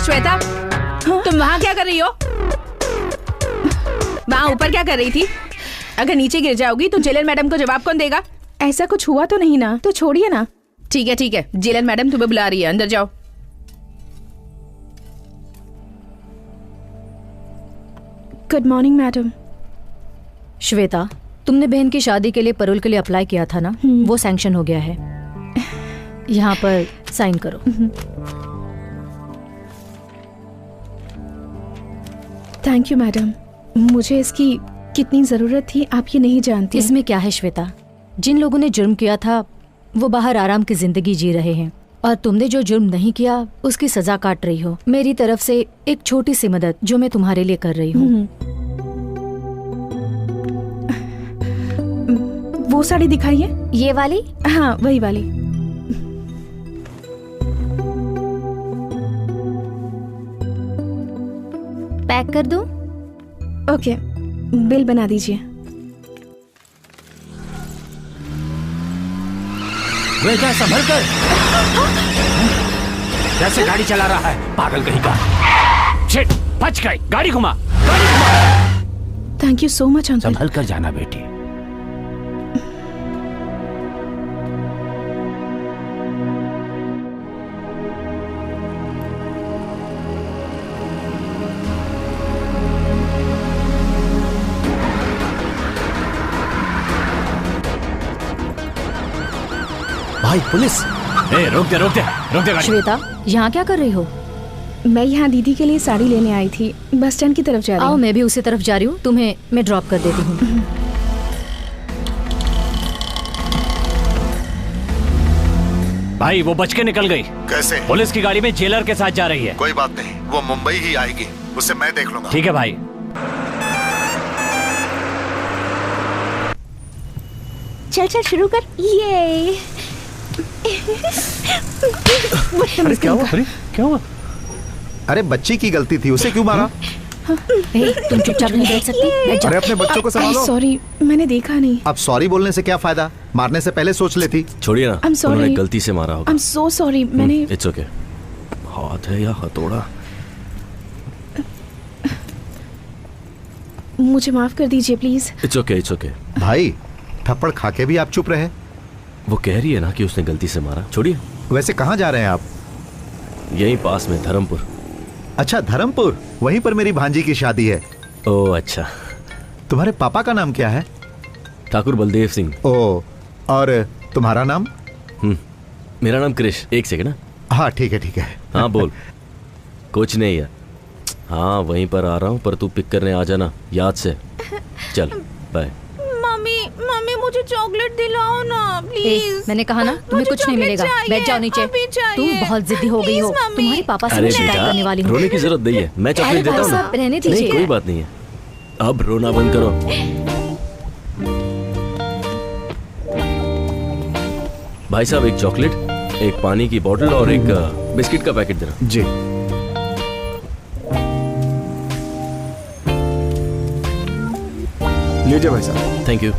श्वेता, तुम वहाँ क्या कर रही हो? वहाँ ऊपर क्या कर रही थी? अगर नीचे गिर जाओगी तो जेलर मैडम को जवाब कौन देगा? ऐसा कुछ हुआ तो नहीं ना, तो छोड़िए ना। ठीक है, जेलर मैडम तुम्हें बुला रही है, अंदर जाओ। Good morning madam. श्वेता, तुमने बहन की शादी के लिए पैरोल के लिए अप्लाई किया था ना, वो सैंक्शन हो गया है। यहाँ पर साइन करो। थैंक यू मैडम, मुझे इसकी कितनी जरूरत थी आप ये नहीं जानती। इसमें क्या है श्वेता, जिन लोगों ने जुर्म किया था वो बाहर आराम की जिंदगी जी रहे हैं, और तुमने जो जुर्म नहीं किया उसकी सजा काट रही हो। मेरी तरफ से एक छोटी सी मदद जो मैं तुम्हारे लिए कर रही हूँ। वो साड़ी दिखाइए। ये वाली? हाँ, वही वाली। पैक कर दूं? ओके, बिल बना दीजिए। बेटा संभल कर। कैसे गाड़ी चला रहा है, पागल कहीं का। शिट, बच गई। गाड़ी घुमा, गाड़ी घुमा। Thank you so much uncle. संभल कर जाना बेटी। भाई पुलिस! रोक दे गाड़ी। श्वेता, यहाँ क्या कर रही हो? मैं यहाँ दीदी के लिए साड़ी लेने आई थी, बस स्टैंड की तरफ जा रही हूँ। आओ, मैं भी उसी तरफ जा रही हूँ, तुम्हें मैं ड्रॉप कर देती हूँ। भाई वो बच के निकल गई। कैसे? पुलिस की गाड़ी में जेलर के साथ जा रही है। कोई बात नहीं, वो मुंबई ही आएगी, उसे मैं देख लूंगा। ठीक है भाई। चल शुरू कर। ये अरे क्या हुआ? अरे बच्ची की गलती थी, उसे क्यों मारा? तुम चुपचाप नहीं बैठ सकती? बैठ जाओ। अरे अपने बच्चों को संभालो। सॉरी, मैंने देखा नहीं। अब सॉरी बोलने से क्या फायदा, मारने से पहले सोच लेती। छोड़िए ना, I'm sorry. उन्होंने गलती से मारा होगा। I'm so sorry, मैंने। It's okay. हाथ है या हथौड़ा? मुझे माफ कर दीजिए प्लीज। It's okay. भाई थप्पड़ खा के भी आप चुप रहे। वो कह रही है ना कि उसने गलती से मारा। छोड़िए। वैसे कहाँ जा रहे हैं आप? यहीं पास में, धर्मपुर। अच्छा धर्मपुर, वहीं पर मेरी भांजी की शादी है। ओह अच्छा। तुम्हारे पापा का नाम क्या है? ठाकुर बलदेव सिंह। ओह, और तुम्हारा नाम? मेरा नाम क्रिश। एक सेकंड ना। हाँ ठीक है। हाँ बोल। कुछ नहीं है। हाँ वहीं पर आ रहा हूँ, पर तू पिक करने आ जाना याद से। चल बाय। मम्मी मुझे चॉकलेट दिलाओ ना प्लीज। मैंने कहा ना तुम्हें कुछ नहीं मिलेगा। बैठ जाओ नीचे। तुम बहुत जिद्दी हो गई हो। तुम्हारे पापा से शिकायत करने वाली हूँ। रोने की जरूरत नहीं है, मैं चॉकलेट देता हूँ ना। रहने दीजिए। नहीं कोई बात नहीं है, अब रोना बंद करो। भाई साहब एक चॉकलेट, एक पानी की बोतल और एक बिस्किट का पैकेट देना। जी। लीजिए भाई साहब। Thank you.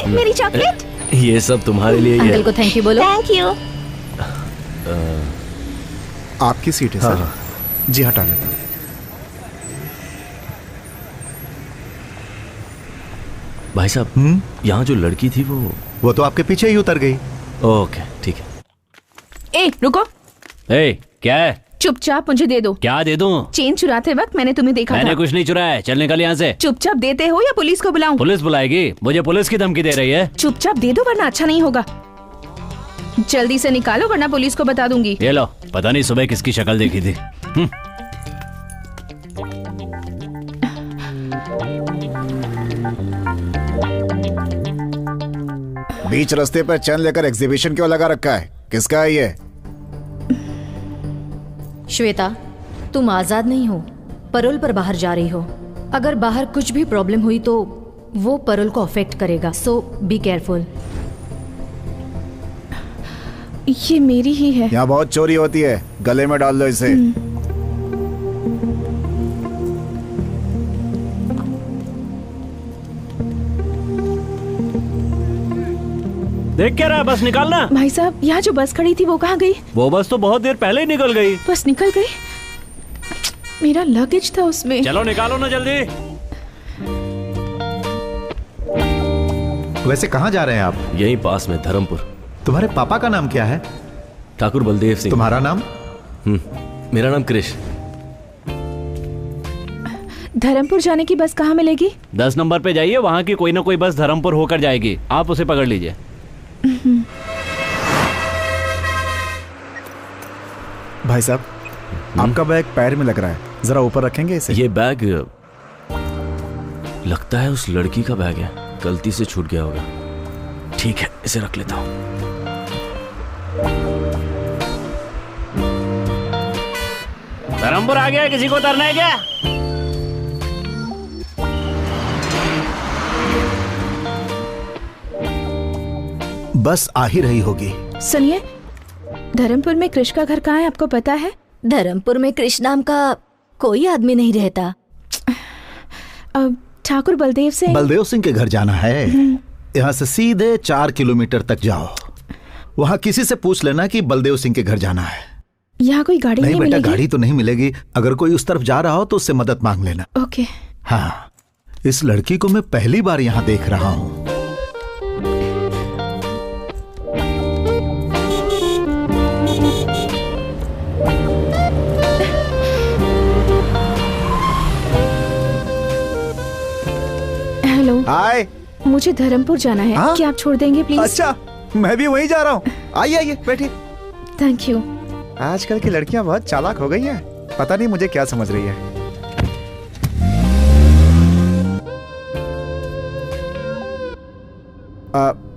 मेरी चॉकलेट। ये सब तुम्हारे लिए ही है। अंकल को थैंक यू बोलो। Thank you. आपकी सीट है सर। जी हटा लेता हूँ। भाई साहब यहाँ जो लड़की थी वो तो आपके पीछे ही उतर गई। ओके ठीक है। ए रुको। ए क्या है? चुपचाप मुझे दे दो। क्या दे दूं? चेन चुराते वक्त मैंने तुम्हें देखा मैंने था। कुछ नहीं चुराया है, चल निकल यहाँ से। चुपचाप देते हो या पुलिस को बुलाऊं? पुलिस बुलाएगी? मुझे पुलिस की धमकी दे रही है। चुपचाप दे दो वरना अच्छा नहीं होगा। जल्दी से निकालो वरना पुलिस को बता दूंगी। ये लो, पता नहीं सुबह किसकी शक्ल देखी थी। बीच रास्ते पर चैन लेकर एग्जीबिशन क्यों लगा रखा है? किसका है ये? श्वेता, तुम आजाद नहीं हो, परोल पर बाहर जा रही हो। अगर बाहर कुछ भी प्रॉब्लम हुई तो वो परोल को अफेक्ट करेगा, सो बी केयरफुल। ये मेरी ही है। यहाँ बहुत चोरी होती है, गले में डाल लो इसे। देख क्या रहा है, बस निकालना। भाई साहब, यहाँ जो बस खड़ी थी वो कहाँ गई? वो बस तो बहुत देर पहले ही निकल गई। बस निकल गई? मेरा लगेज था उसमें। चलो निकालो ना जल्दी। वैसे कहाँ जा रहे हैं आप? यहीं पास में, धर्मपुर। तुम्हारे पापा का नाम क्या है? ठाकुर बलदेव सिंह। तुम्हारा नाम? मेरा नाम कृष। धर्मपुर जाने की बस कहाँ मिलेगी? 10 नंबर पे जाइए, वहाँ की कोई ना कोई बस धर्मपुर होकर जाएगी, आप उसे पकड़ लीजिए। भाई साहब, आपका बैग पैर में लग रहा है, जरा ऊपर रखेंगे इसे? ये बैग लगता है उस लड़की का बैग है, गलती से छूट गया होगा। ठीक है, इसे रख लेता हूं। धर्मपुर आ गया, किसी को उतरना है क्या? बस आ ही रही होगी। सुनिए, धर्मपुर में कृष का घर कहाँ है, आपको पता है? धर्मपुर में कृष नाम का कोई आदमी नहीं रहता। अब ठाकुर बलदेव सिंह। बलदेव सिंह के घर जाना है। यहाँ से सीधे 4 किलोमीटर तक जाओ, वहाँ किसी से पूछ लेना कि बलदेव सिंह के घर जाना है। यहाँ कोई गाड़ी नहीं बेटा, मिलेगी? गाड़ी तो नहीं मिलेगी। अगर कोई उस तरफ जा रहा हो तो उससे मदद मांग लेना। ओके। हाँ, इस लड़की को मैं पहली बार यहाँ देख रहा हूँ। हेलो। हाय। मुझे धर्मपुर जाना है। हाँ? क्या आप छोड़ देंगे प्लीज? अच्छा, मैं भी वहीं जा रहा हूँ। आइए आइए, बैठिए। Thank you. आजकल की लड़कियां बहुत चालाक हो गई हैं। पता नहीं मुझे क्या समझ रही है।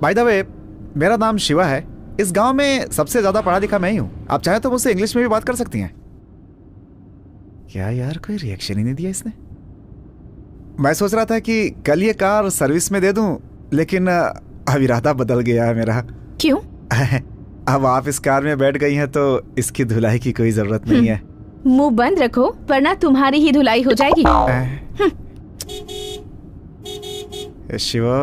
बाय द वे, मेरा नाम शिवा है। इस गांव में सबसे ज्यादा पढ़ा लिखा मैं ही हूँ। आप चाहे तो मुझसे इंग्लिश में भी बात कर सकती हैं। क्या यार, कोई रिएक्शन ही नहीं दिया इसने। मैं सोच रहा था कि कल ये कार सर्विस में दे दूं, लेकिन अब इरादा बदल गया है मेरा। क्यों? अब आप इस कार में बैठ गई हैं तो इसकी धुलाई की कोई जरूरत नहीं है। मुंह बंद रखो वरना तुम्हारी ही धुलाई हो जाएगी। शिवा,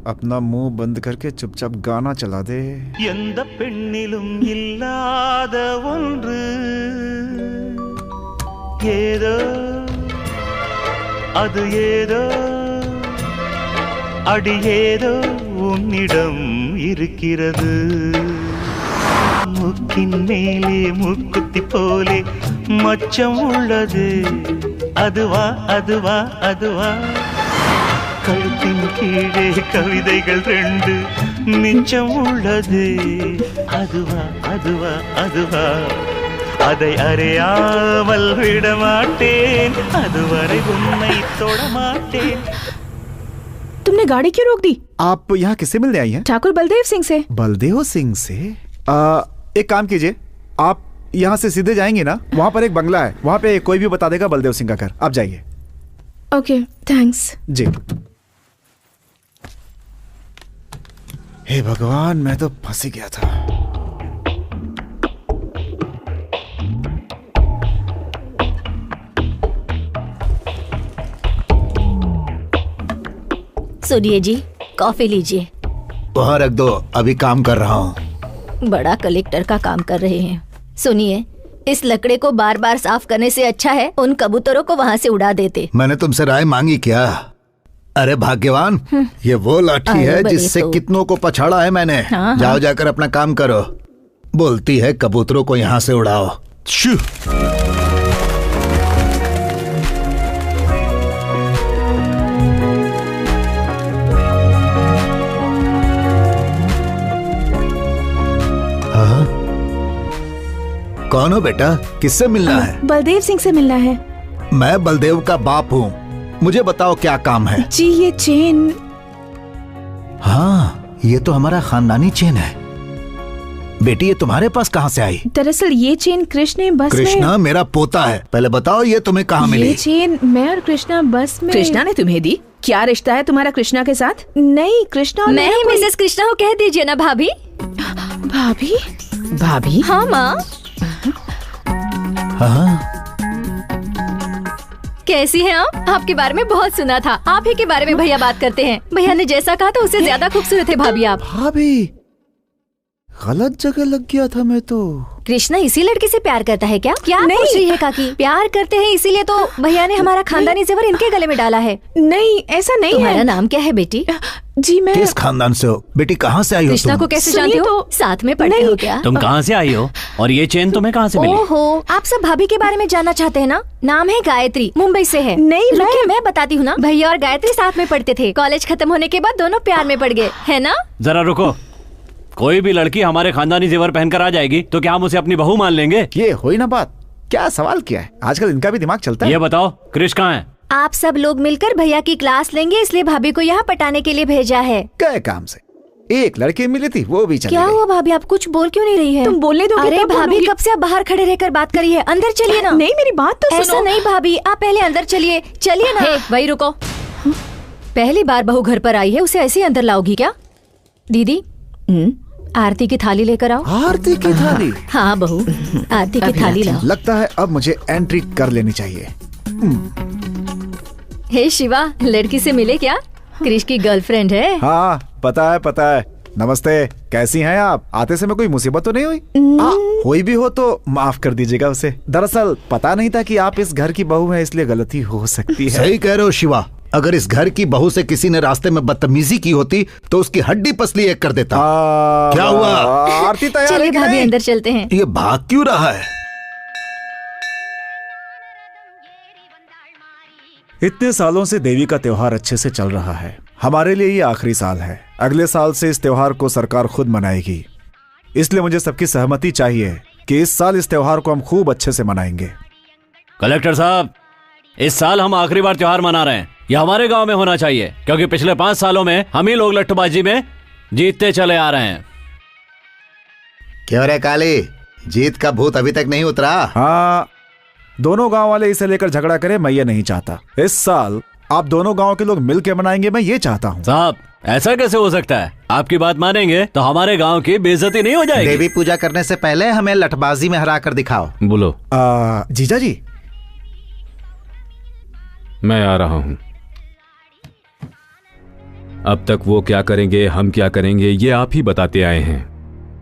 अपना मुंह बंद करके चुपचाप गाना चला दे। எந்த பெண்ணிலும் இல்லாத ஒன்று ஏதோ அது ஏதோ அடி ஏதோ உன்னிடம் இருக்கிறது முக்கின் மேலே முக்குத்தி போலே மச்சம் உள்ளது அதுவா அதுவா அதுவா கழுத்தின் கீழே கவிதைகள் 2 மிச்சம் உள்ளது அதுவா அதுவா அதுவா அதை அறியாமல் விட மாட்டேன் அதுவரை உன்னை தொட மாட்டேன்। तुमने गाड़ी क्यों रोक दी? आप यहाँ किससे मिलने आई हैं? ठाकुर बलदेव सिंह से। बलदेव सिंह से? एक काम कीजिए, आप यहाँ से सीधे जाएंगे ना, वहाँ पर एक बंगला है, वहाँ पे कोई भी बता देगा बलदेव सिंह का घर। आप जाइए। Okay, thanks. जी। हे भगवान, मैं तो फंस ही गया था। सुनिए जी, कॉफी लीजिए। वहाँ रख दो, अभी काम कर रहा हूँ। बड़ा कलेक्टर का काम कर रहे हैं। सुनिए, इस लकड़े को बार बार साफ करने से अच्छा है उन कबूतरों को वहाँ से उड़ा देते। मैंने तुमसे राय मांगी क्या? अरे भाग्यवान, ये वो लाठी है जिससे कितनों को पछाड़ा है मैंने। हाँ, जाओ जाकर अपना काम करो। बोलती है कबूतरों को यहाँ से उड़ाओ। शू। हाँ? कौन हो बेटा, किससे मिलना है? बलदेव सिंह से मिलना है। मैं बलदेव का बाप हूँ, मुझे बताओ क्या काम है? जी, ये चेन। हाँ, ये तो हमारा खानदानी चेन है। बेटी ये तुम्हारे पास कहाँ से आई? दरअसल ये चेन कृष्ण ने बस कृष्णा में। मेरा पोता है। पहले बताओ ये तुम्हें कहाँ मिली? ये चेन मैं और कृष्णा बस में। कृष्णा ने तुम्हें दी? क्या रिश्ता है तुम्हारा कृष्णा के साथ? नहीं, कृष्णा और मैं मेरा ही कोई- मिसेस कृष्णा को कह दीजिए ना भाभी। भाभी। भाभी? हाँ माँ, हाँ कैसी हैं आप? आपके बारे में बहुत सुना था। आप ही के बारे में भैया बात करते हैं। भैया ने जैसा कहा था उससे ज्यादा खूबसूरत है भाभी आप। भाभी, गलत जगह लग गया था मैं तो। कृष्णा इसी लड़की से प्यार करता है क्या? क्या नहीं। पूछ रही है काकी? प्यार करते हैं इसीलिए तो भैया ने हमारा खानदानी जेवर इनके गले में डाला है। नहीं, ऐसा नहीं तुम्हारा है। नाम क्या है बेटी? जी मैं किस खानदान से हो? बेटी कहाँ से आई हो कृष्णा तुम? को कैसे सुनिए जानते हो? तो- साथ में पढ़ते नहीं। हो क्या? तुम कहाँ से आई हो और ये चेन तुम्हें कहाँ से मिली? ओहो, आप सब भाभी के बारे में जानना चाहते हैं ना? नाम है गायत्री, मुंबई से है। नहीं, रुकिए, मैं बताती हूँ ना। भैया और गायत्री साथ में पढ़ते थे। कॉलेज खत्म होने के बाद दोनों प्यार में पड़ गए, है ना? जरा रुको। कोई भी लड़की हमारे खानदानी जेवर पहनकर आ जाएगी तो क्या हम उसे अपनी बहू मान लेंगे? ये हुई ना बात। क्या सवाल किया है? आजकल इनका भी दिमाग चलता है। ये बताओ क्रिश कहाँ है? आप सब लोग मिलकर भैया की क्लास लेंगे, इसलिए भाभी को यहाँ पटाने के लिए भेजा है। क्या काम से? एक लड़की मिली थी, वो भी चली क्या गई। हुआ भाभी, आप कुछ बोल क्यों नहीं रही है? तुम बोलने दोगे अरे तब भाभी, बोलूंगी। कब से आप बाहर खड़े रहकर बात करी है? अंदर चलिए ना। नहीं, मेरी बात तो ऐसा सुनो। नहीं भाभी, आप पहले अंदर चलिए। चलिए ना। वही रुको। पहली बार बहू घर पर आई है, उसे ऐसे ही अंदर लाओगी क्या? दीदी, आरती की थाली लेकर आओ। आरती की थाली? हाँ बहू, आरती की थाली लाओ। लगता है अब मुझे एंट्री कर लेनी चाहिए। हे शिवा, लड़की से मिले क्या? क्रिश की गर्लफ्रेंड है। हाँ पता है पता है। नमस्ते, कैसी हैं आप? आते समय कोई मुसीबत तो नहीं हुई? हुई भी हो तो माफ कर दीजिएगा उसे। दरअसल पता नहीं था कि आप इस घर की बहू हैं, इसलिए गलती हो सकती है। सही कह रहे हो शिवा। अगर इस घर की बहू से किसी ने रास्ते में बदतमीजी की होती तो उसकी हड्डी पसली एक कर देता। क्या हुआ? आरती तैयार है चलिए कि भाभी, नहीं? अंदर चलते हैं। ये भाग क्यों रहा है? इतने सालों से देवी का त्योहार अच्छे से चल रहा है। हमारे लिए ये आखिरी साल है। अगले साल से इस त्योहार को सरकार खुद मनाएगी, इसलिए मुझे सबकी सहमति चाहिए कि इस साल इस त्योहार को हम खूब अच्छे से मनाएंगे। कलेक्टर साहब, इस साल हम आखिरी बार त्योहार मना रहे हैं। यह हमारे गांव में होना चाहिए क्योंकि पिछले 5 सालों में हम ही लोग लट्टूबाजी में जीतते चले आ रहे हैं। क्यों रे काली, जीत का भूत अभी तक नहीं उतरा? हाँ, दोनों गांव वाले इसे लेकर झगड़ा करें, मैं ये नहीं चाहता। इस साल आप दोनों गांव के लोग मिलकर मनाएंगे, मैं ये चाहता हूँ। साहब, ऐसा कैसे हो सकता है? आपकी बात मानेंगे तो हमारे गांव की बेइज्जती नहीं हो जाएगी। देवी पूजा करने से पहले हमें लठबाजी में हरा कर दिखाओ। बोलो। जीजा जी, मैं आ रहा हूं। अब तक वो क्या करेंगे, हम क्या करेंगे, ये आप ही बताते आए हैं।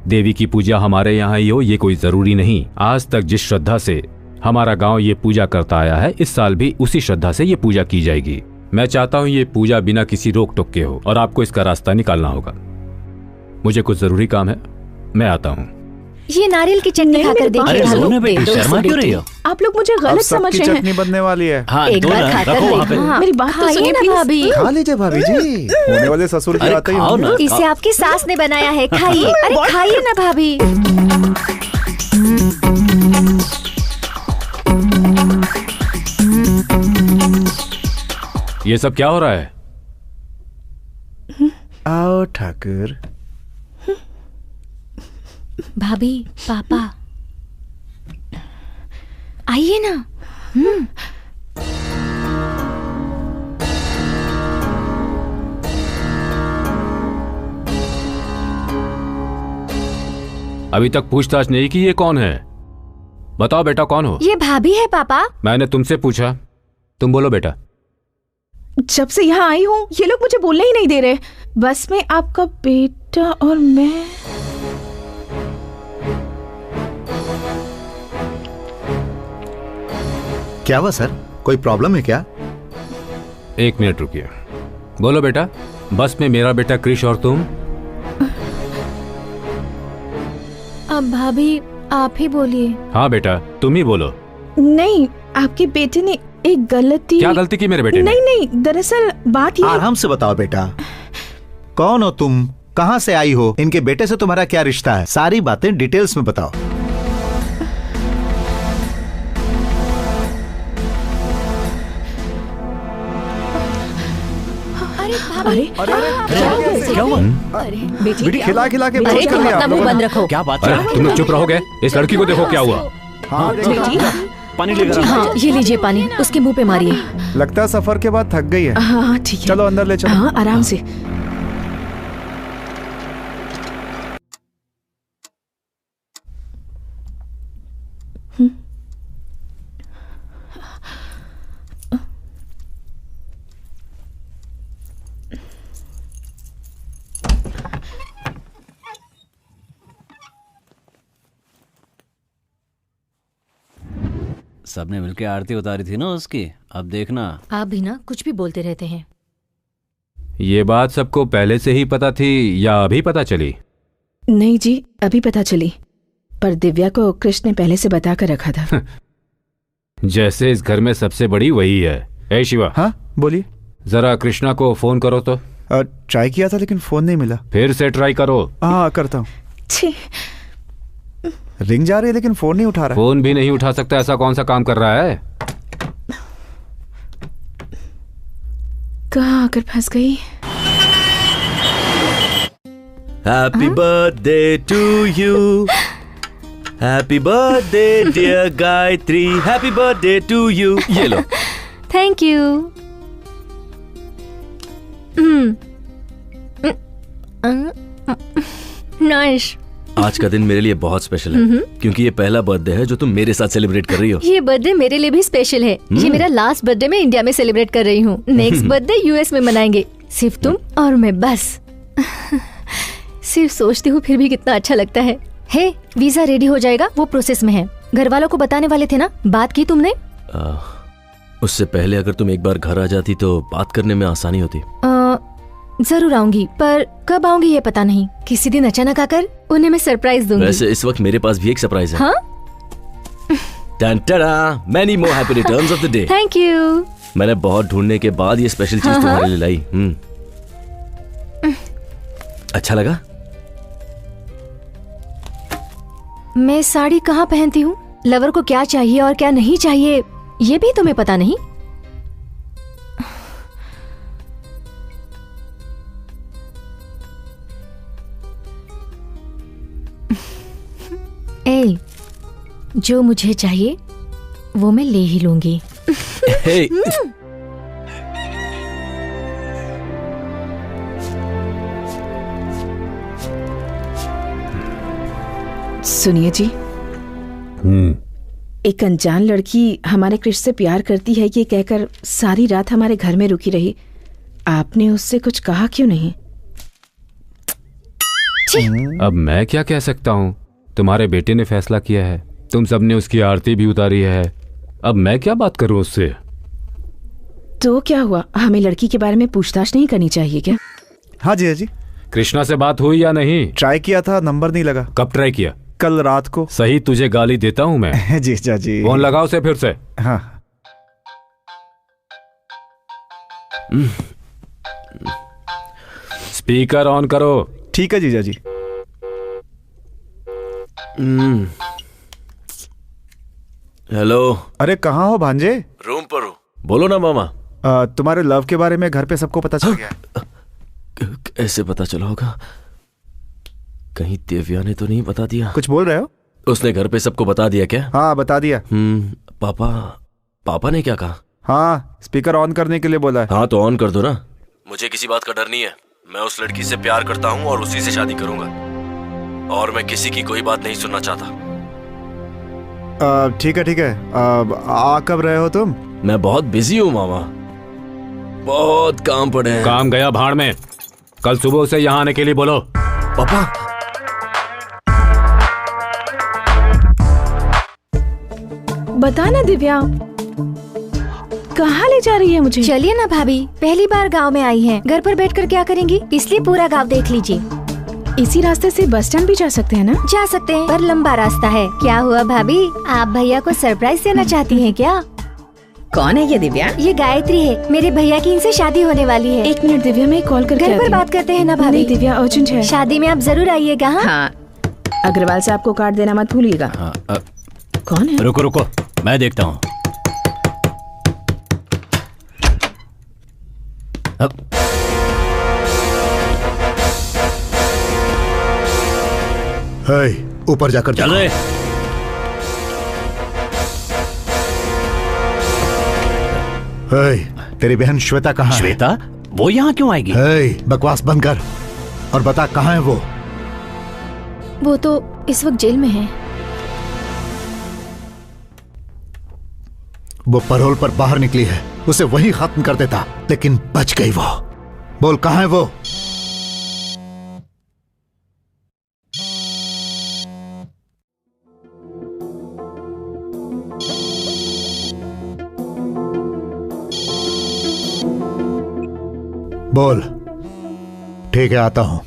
देवी की पूजा हमारे यहाँ ही हो ये कोई जरूरी नहीं। आज तक जिस श्रद्धा से हमारा गांव ये पूजा करता आया है, इस साल भी उसी श्रद्धा से ये पूजा की जाएगी। मैं चाहता हूँ ये पूजा बिना किसी रोक टोक के हो और आपको इसका रास्ता निकालना होगा। मुझे कुछ जरूरी काम है, मैं आता हूँ। ये नारियल की चटनी नहीं, खाकर मेरी बात देखिए। तो सुनो। दोनों बेटी, शर्मा क्यों रही हो? आप लोग मुझे अब गलत समझ सबकी रहे चटनी हैं। बनने वाली है। हाँ, एक दो बार ना, खाकर रखो वहाँ पे। देखो। हाँ, मेरी बात तो खाइए सुनिए, ना please। भाभी। खा लीजिए भाभी जी, होने वाले ससुर की अरे बातें ही खाओ होंगी। ना। इसे आपकी सास ने बनाया है, खाइए। अरे खाइए ना भाभी। ये सब क्या हो रहा है? आओ ठाकुर। भाभी, पापा, आइए ना। अभी तक पूछताछ नहीं की ये कौन है? बताओ बेटा, कौन हो? ये भाभी है पापा। मैंने तुमसे पूछा, तुम बोलो बेटा। जब से यहाँ आई हूँ ये लोग मुझे बोलने ही नहीं दे रहे। बस में आपका बेटा और मैं। क्या हुआ सर, कोई प्रॉब्लम है क्या? 1 मिनट रुकिए। बोलो बेटा, बस में मेरा बेटा क्रिश और तुम? अब भाभी आप ही बोलिए। हाँ बेटा, तुम ही बोलो। नहीं, आपके बेटे ने एक गलती। क्या गलती की मेरे बेटे ने? नहीं नहीं, दरअसल बात ये। आराम से बताओ बेटा, कौन हो तुम, कहाँ से आई हो, इनके बेटे से तुम्हारा क्या रिश्ता है, सारी बातें डिटेल्स में बताओ। अरे क्या हुआ? बेटी खिला खिला के अरे बेहोश कर तुम दिया अपना आप मुंह लोगों बंद ने। रखो। क्या बात अरे है? तुम लोग चुप रहोगे? इस लड़की को देखो क्या हुआ। हाँ देखो। बेटी पानी लेकर आओ। हाँ ये लीजिए पानी, उसके मुंह पे मारिए। लगता है सफर के बाद थक गई है। हाँ ठीक है। चलो अंदर ले चलो। हाँ आराम से। सबने मिलके आरती उतारी थी ना उसकी, अब देखना। आप भी ना कुछ भी बोलते रहते हैं। ये बात सबको पहले से ही पता थी या अभी पता चली? नहीं जी, अभी पता चली, पर दिव्या को कृष्ण ने पहले से बता कर रखा था। जैसे इस घर में सबसे बड़ी वही है। ए शिवा, हाँ बोलिए। जरा कृष्णा को फोन करो तो। ट्राई किया था लेकिन फोन नहीं मिला। फिर से ट्राई करो। हाँ करता हूँ। छी, रिंग जा रही है लेकिन फोन नहीं उठा रहा। फोन भी नहीं उठा सकता, ऐसा कौन सा काम कर रहा है? कहाँ आकर फंस गई। Happy birthday to you, happy birthday dear Gayatri, happy birthday to you. ये लो। Thank you. नाइस। आज का दिन मेरे लिए बहुत स्पेशल है क्योंकि ये पहला बर्थडे है जो तुम मेरे साथ सेलिब्रेट कर रही हो। ये बर्थडे मेरे लिए भी स्पेशल है। ये मेरा लास्ट बर्थडे मैं इंडिया में सेलिब्रेट कर रही हूँ। नेक्स्ट बर्थडे यूएस में मनाएंगे, सिर्फ तुम और मैं बस। सिर्फ सोचती हूँ फिर भी कितना अच्छा लगता है। हे, वीजा रेडी हो जाएगा, वो प्रोसेस में है। घर वालों को बताने वाले थे ना, बात की तुमने? उससे पहले अगर तुम एक बार घर आ जाती तो बात करने में आसानी होती। जरूर आऊंगी, पर कब आऊंगी ये पता नहीं। किसी दिन अचानक आकर उन्हें मैं सरप्राइज दूंगी। वैसे इस वक्त मेरे पास भी एक सरप्राइज है। हाँ? Many more happy returns of the day. Thank you. मैंने बहुत ढूंढने के बाद ये स्पेशल चीज तुम्हारे लिए लाई। अच्छा लगा? मैं साड़ी कहाँ पहनती हूँ, लवर को क्या चाहिए और क्या नहीं चाहिए, ये भी तुम्हें पता नहीं? ए, जो मुझे चाहिए वो मैं ले ही लूंगी। Hey. सुनिए जी, एक अनजान लड़की हमारे कृष्ण से प्यार करती है ये कहकर सारी रात हमारे घर में रुकी रही। आपने उससे कुछ कहा क्यों नहीं? अब मैं क्या कह सकता हूँ? तुम्हारे बेटे ने फैसला किया है, तुम सबने उसकी आरती भी उतारी है, अब मैं क्या बात करूँ उससे? तो क्या हुआ, हमें लड़की के बारे में पूछताछ नहीं करनी चाहिए क्या? हाँ जी, हाँ जी। कृष्णा से बात हुई या नहीं? ट्राई किया था, नंबर नहीं लगा। कब ट्राई किया? कल रात को। सही तुझे गाली देता हूँ मैं। जी जी। फोन लगाओ उसे फिर से। हाँ। स्पीकर ऑन करो। ठीक है जीजा जी। हेलो। अरे कहाँ हो भांजे? रूम पर हूँ। बोलो ना मामा। तुम्हारे लव के बारे में घर पे सबको पता चल गया। कैसे पता चला होगा? कहीं दिव्या ने तो नहीं बता दिया? कुछ बोल रहे हो? उसने घर पे सबको बता दिया क्या? हाँ बता दिया। पापा ने क्या कहा? हाँ, स्पीकर ऑन करने के लिए बोला है। हाँ तो ऑन कर दो ना। मुझे किसी बात का डर नहीं है। मैं उस लड़की से प्यार करता हूँ और उसी से शादी करूंगा, और मैं किसी की कोई बात नहीं सुनना चाहता। ठीक है ठीक है। आ कब रहे हो तुम? मैं बहुत बिजी हूँ मामा, बहुत काम पड़े हैं। काम गया भाड़ में। कल सुबह से यहाँ आने के लिए बोलो। पापा। बता ना दिव्या, कहाँ ले जा रही है मुझे? चलिए ना भाभी, पहली बार गांव में आई हैं, घर पर बैठकर क्या करेंगी, इसलिए पूरा गांव देख लीजिए। इसी रास्ते से बस स्टैंड भी जा सकते हैं ना? जा सकते हैं, पर लंबा रास्ता है। क्या हुआ भाभी, आप भैया को सरप्राइज देना चाहती हैं क्या? कौन है ये दिव्या? ये गायत्री है, मेरे भैया की इनसे शादी होने वाली है। 1 मिनट दिव्या, मैं कॉल करके घर पर आती हूँ। बात करते हैं ना भाभी। नहीं दिव्या, अर्जेंट है। शादी में आप जरूर आइएगा। हाँ, अग्रवाल से आपको कार्ड देना मत भूलिएगा। कौन है? रुको रुको, मैं देखता हूँ। ऊपर जाकर चल रहे। तेरी बहन श्वेता कहाँ है? श्वेता? वो यहाँ क्यों आएगी? बकवास बंद कर और बता कहाँ है वो? वो तो इस वक्त जेल में है। वो पैरोल पर बाहर निकली है, उसे वहीं खत्म कर देता, लेकिन बच गई वो। बोल कहाँ है वो? बोल। ठीक है, आता हूं।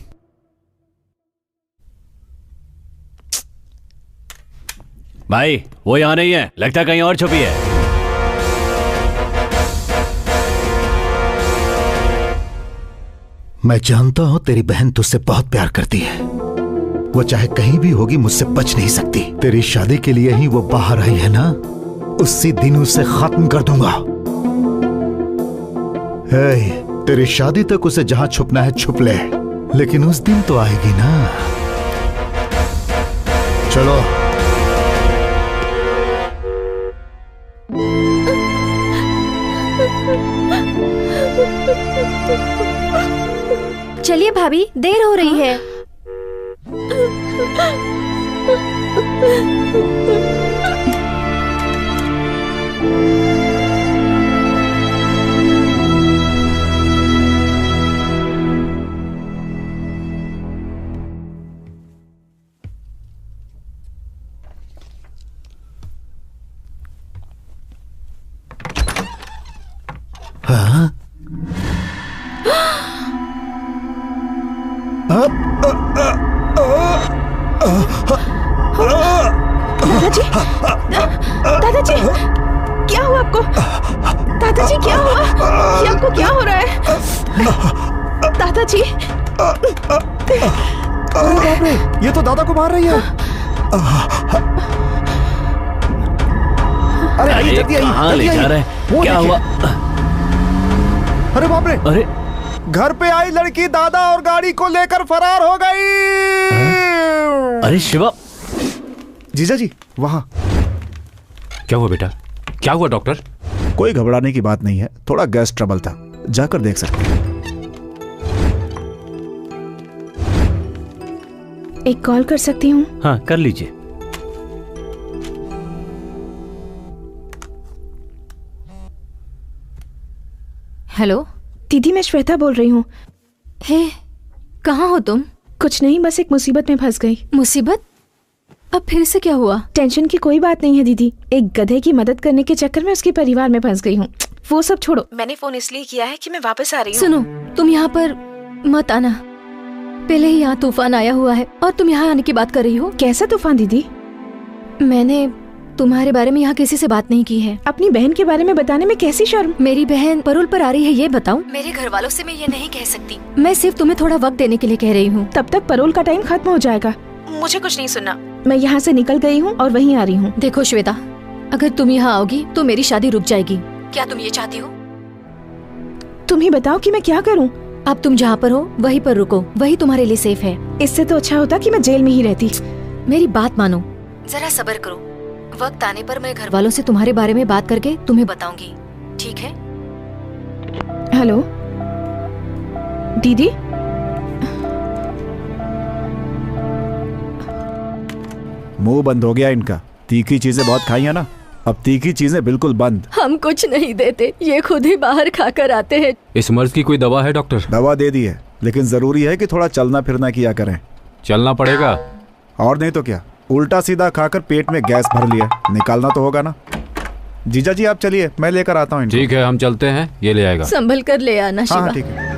भाई वो यहाँ नहीं है, लगता है कहीं और छुपी है। मैं जानता हूं तेरी बहन तुझसे बहुत प्यार करती है। वो चाहे कहीं भी होगी, मुझसे बच नहीं सकती। तेरी शादी के लिए ही वो बाहर आई है ना, उसी दिन उसे खत्म कर दूंगा। तेरी शादी तक उसे जहां छुपना है छुप ले, लेकिन उस दिन तो आएगी ना। चलो। चलिए भाभी, देर हो रही है। हाँ? दादाजी, दादाजी, क्या हुआ आपको? दादाजी क्या हुआ? ये आपको क्या हो रहा है? दादाजी, अरे बाप रे, ये तो दादा को मार रही है। अरे आइए, जल्दी आइए। कहाँ ले जा रहे हैं? क्या हुआ? अरे बाप रे, अरे घर पे आई लड़की दादा और गाड़ी को लेकर फरार हो गई। अरे शिवा। जीजा जी वहां। क्या हुआ बेटा? क्या हुआ डॉक्टर? कोई घबराने की बात नहीं है, थोड़ा गैस ट्रबल था, जाकर देख सकते हैं। एक कॉल कर सकती हूँ? हाँ कर लीजिए। हेलो दीदी, मैं श्वेता बोल रही हूँ। हे, कहाँ हो तुम? कुछ नहीं, बस एक मुसीबत में फंस गई। मुसीबत? अब फिर से क्या हुआ? टेंशन की कोई बात नहीं है दीदी, एक गधे की मदद करने के चक्कर में उसके परिवार में फंस गई हूँ। वो सब छोड़ो, मैंने फोन इसलिए किया है कि मैं वापस आ रही हूँ। सुनो, तुम यहाँ पर मत आना। पहले ही यहाँ तूफान आया हुआ है और तुम यहाँ आने की बात कर रही हो। कैसा तूफान दीदी? मैंने तुम्हारे बारे में यहाँ किसी से बात नहीं की है। अपनी बहन के बारे में बताने में कैसी शर्म? मेरी बहन पैरोल पर आ रही है, ये बताऊं? मेरे घर वालों से मैं ये नहीं कह सकती। मैं सिर्फ तुम्हें थोड़ा वक्त देने के लिए कह रही हूँ। तब तक पैरोल का टाइम खत्म हो जाएगा। मुझे कुछ नहीं सुनना। मैं यहाँ से निकल गई हूँ और वहीं आ रही हूँ। देखो श्वेता, अगर तुम यहाँ आओगी तो मेरी शादी रुक जाएगी। क्या तुम ये चाहती हो? तुम ही बताओ कि मैं क्या करूँ। अब तुम जहाँ पर हो वहीं पर रुको, वही तुम्हारे लिए सेफ है। इससे तो अच्छा होता कि मैं जेल में ही रहती। मेरी बात मानो, जरा सब्र करो। वक्त आने पर मैं घर वालों से तुम्हारे बारे में बात करके तुम्हें बताऊंगी, ठीक है? हेलो दीदी। मुंह बंद हो गया इनका। तीखी चीजें बहुत खाई है ना, अब तीखी चीजें बिल्कुल बंद। हम कुछ नहीं देते, ये खुद ही बाहर खाकर आते हैं। इस मर्ज की कोई दवा है डॉक्टर? दवा दे दी है, लेकिन जरूरी है कि थोड़ा चलना फिरना किया करें। चलना पड़ेगा। और नहीं तो क्या, उल्टा सीधा खाकर पेट में गैस भर लिया, निकालना तो होगा ना। जीजा जी आप चलिए, मैं लेकर आता हूँ। ठीक है, हम चलते हैं, ये ले आएगा। संभल कर ले आना शिवा। हाँ ठीक है।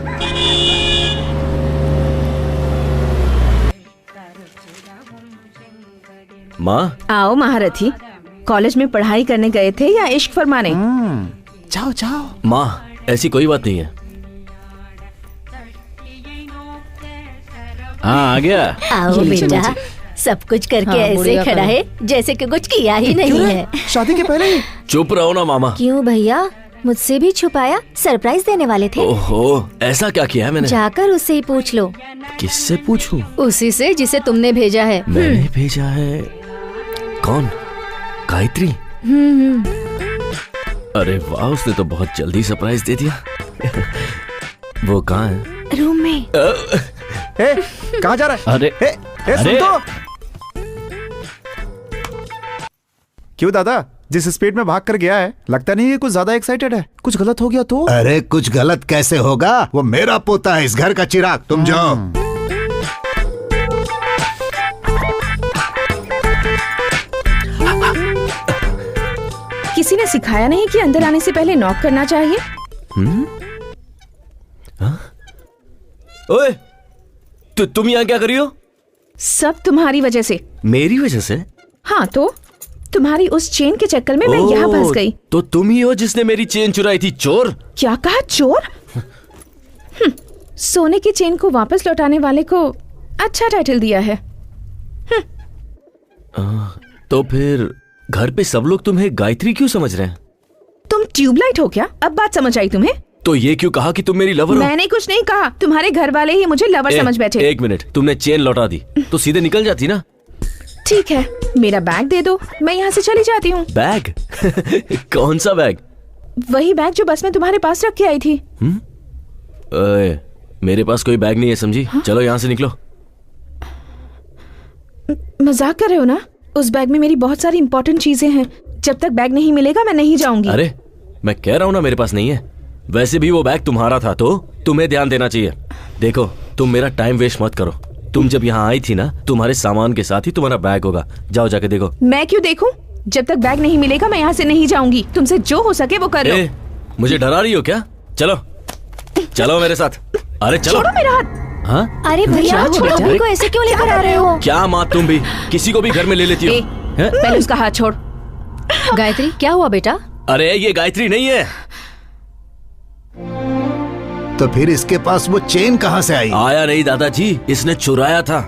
माँ। आओ महारथी, कॉलेज में पढ़ाई करने गए थे या इश्क फरमाने? जाओ जाओ। माँ ऐसी कोई बात नहीं है। हाँ आ गया। आओ बेटा, सब कुछ करके ऐसे खड़ा है जैसे कि कुछ किया ही नहीं है। शादी के पहले ही? चुप रहो ना मामा। क्यों भैया, मुझसे भी छुपाया? सरप्राइज देने वाले थे। ओहो, ऐसा क्या किया है मैंने? जाकर उससे ही पूछ लो। किससे पूछूं? उसी से जिसे तुमने भेजा है। मैंने भेजा है? कौन? गायत्री? अरे वाह, उसने तो बहुत जल्दी सरप्राइज दे दिया। वो कहाँ है? रूम में। कहाँ जा रहा है? अरे सुन तो। क्यों दादा, जिस स्पीड में भाग कर गया है, लगता नहीं है कुछ ज्यादा एक्साइटेड है। कुछ गलत हो गया तो? अरे कुछ गलत कैसे होगा, वो मेरा पोता है, इस घर का चिराग। तुम जाओ। किसी ने सिखाया नहीं कि अंदर आने से पहले नॉक करना चाहिए? ओए, तुम यहाँ क्या कर रही हो? सब तुम्हारी वजह से। मेरी वजह से? हाँ तो तुम्हारी उस चेन के चक्कर में मैं यहाँ फंस गई। तो तुम ही हो जिसने मेरी चेन चुराई थी, चोर? क्या कहा, चोर? सोने की चेन को वापस लौटाने वाले को अच्छा टाइटल दिया है। तो फिर घर पे सब लोग तुम्हें गायत्री क्यों समझ रहे हैं? तुम ट्यूबलाइट हो क्या? अब बात समझ आई तुम्हें? तो ये क्यों कहा कि तुम मेरी लवर हो? मैंने कुछ नहीं कहा, तुम्हारे घर वाले ही मुझे लवर समझ बैठे। एक मिनट, तुमने चेन लौटा दी तो सीधे निकल जाती ना। ठीक है, मेरा बैग दे दो, मैं यहाँ से चली जाती हूँ। बैग? कौन सा बैग? वही बैग जो बस में तुम्हारे पास रख के आई थी। ओए, मेरे पास कोई बैग नहीं है, समझी? हाँ? चलो यहाँ से निकलो। मजाक कर रहे हो ना? उस बैग में मेरी बहुत सारी इंपॉर्टेंट चीजें हैं। जब तक बैग नहीं मिलेगा मैं नहीं जाऊंगी। अरे मैं कह रहा हूँ ना, मेरे पास नहीं है। वैसे भी वो बैग तुम्हारा था तो तुम्हें ध्यान देना चाहिए। देखो, तुम मेरा टाइम वेस्ट मत करो। तुम जब यहाँ आई थी ना, तुम्हारे सामान के साथ ही तुम्हारा बैग होगा। जाओ जाके देखो। मैं क्यों देखूं? जब तक बैग नहीं मिलेगा मैं यहाँ से नहीं जाऊंगी। तुमसे जो हो सके वो कर लो। मुझे डरा रही हो क्या? चलो चलो मेरे साथ। अरे चलो। छोड़ो मेरा हाथ। हाँ? अरे भैया, छोड़ो को ऐसे क्यों लेकर आ रहे हो? क्या माँ, तुम भी किसी को भी घर में ले लेती हो? पहले उसका हाथ छोड़। गायत्री, क्या हुआ बेटा? अरे ये गायत्री नहीं है। तो फिर इसके पास वो चेन कहाँ से आई? आया नहीं दादाजी, इसने चुराया था।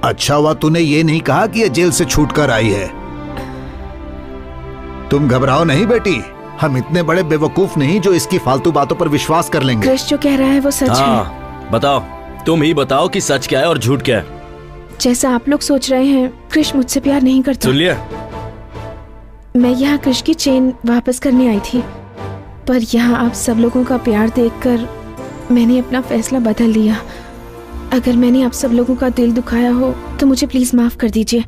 अच्छा हुआ तूने ये नहीं कहा कि ये जेल से छूट कर आई है। तुम घबराओ नहीं बेटी, हम इतने बड़े बेवकूफ नहीं जो इसकी फालतू बातों पर विश्वास कर लेंगे। कृष जो कह रहा है वो सच है। बताओ, तुम ही बताओ कि सच क्या है और झूठ क्या है। जैसा आप लोग सोच रहे हैं, कृष मुझसे प्यार नहीं करता। सुन लिया? मैं यहाँ कृष की चेन वापस करने आई थी, पर यहाँ आप सब लोगों का प्यार देखकर मैंने अपना फैसला बदल लिया। अगर मैंने आप सब लोगों का दिल दुखाया हो तो मुझे प्लीज माफ कर दीजिए।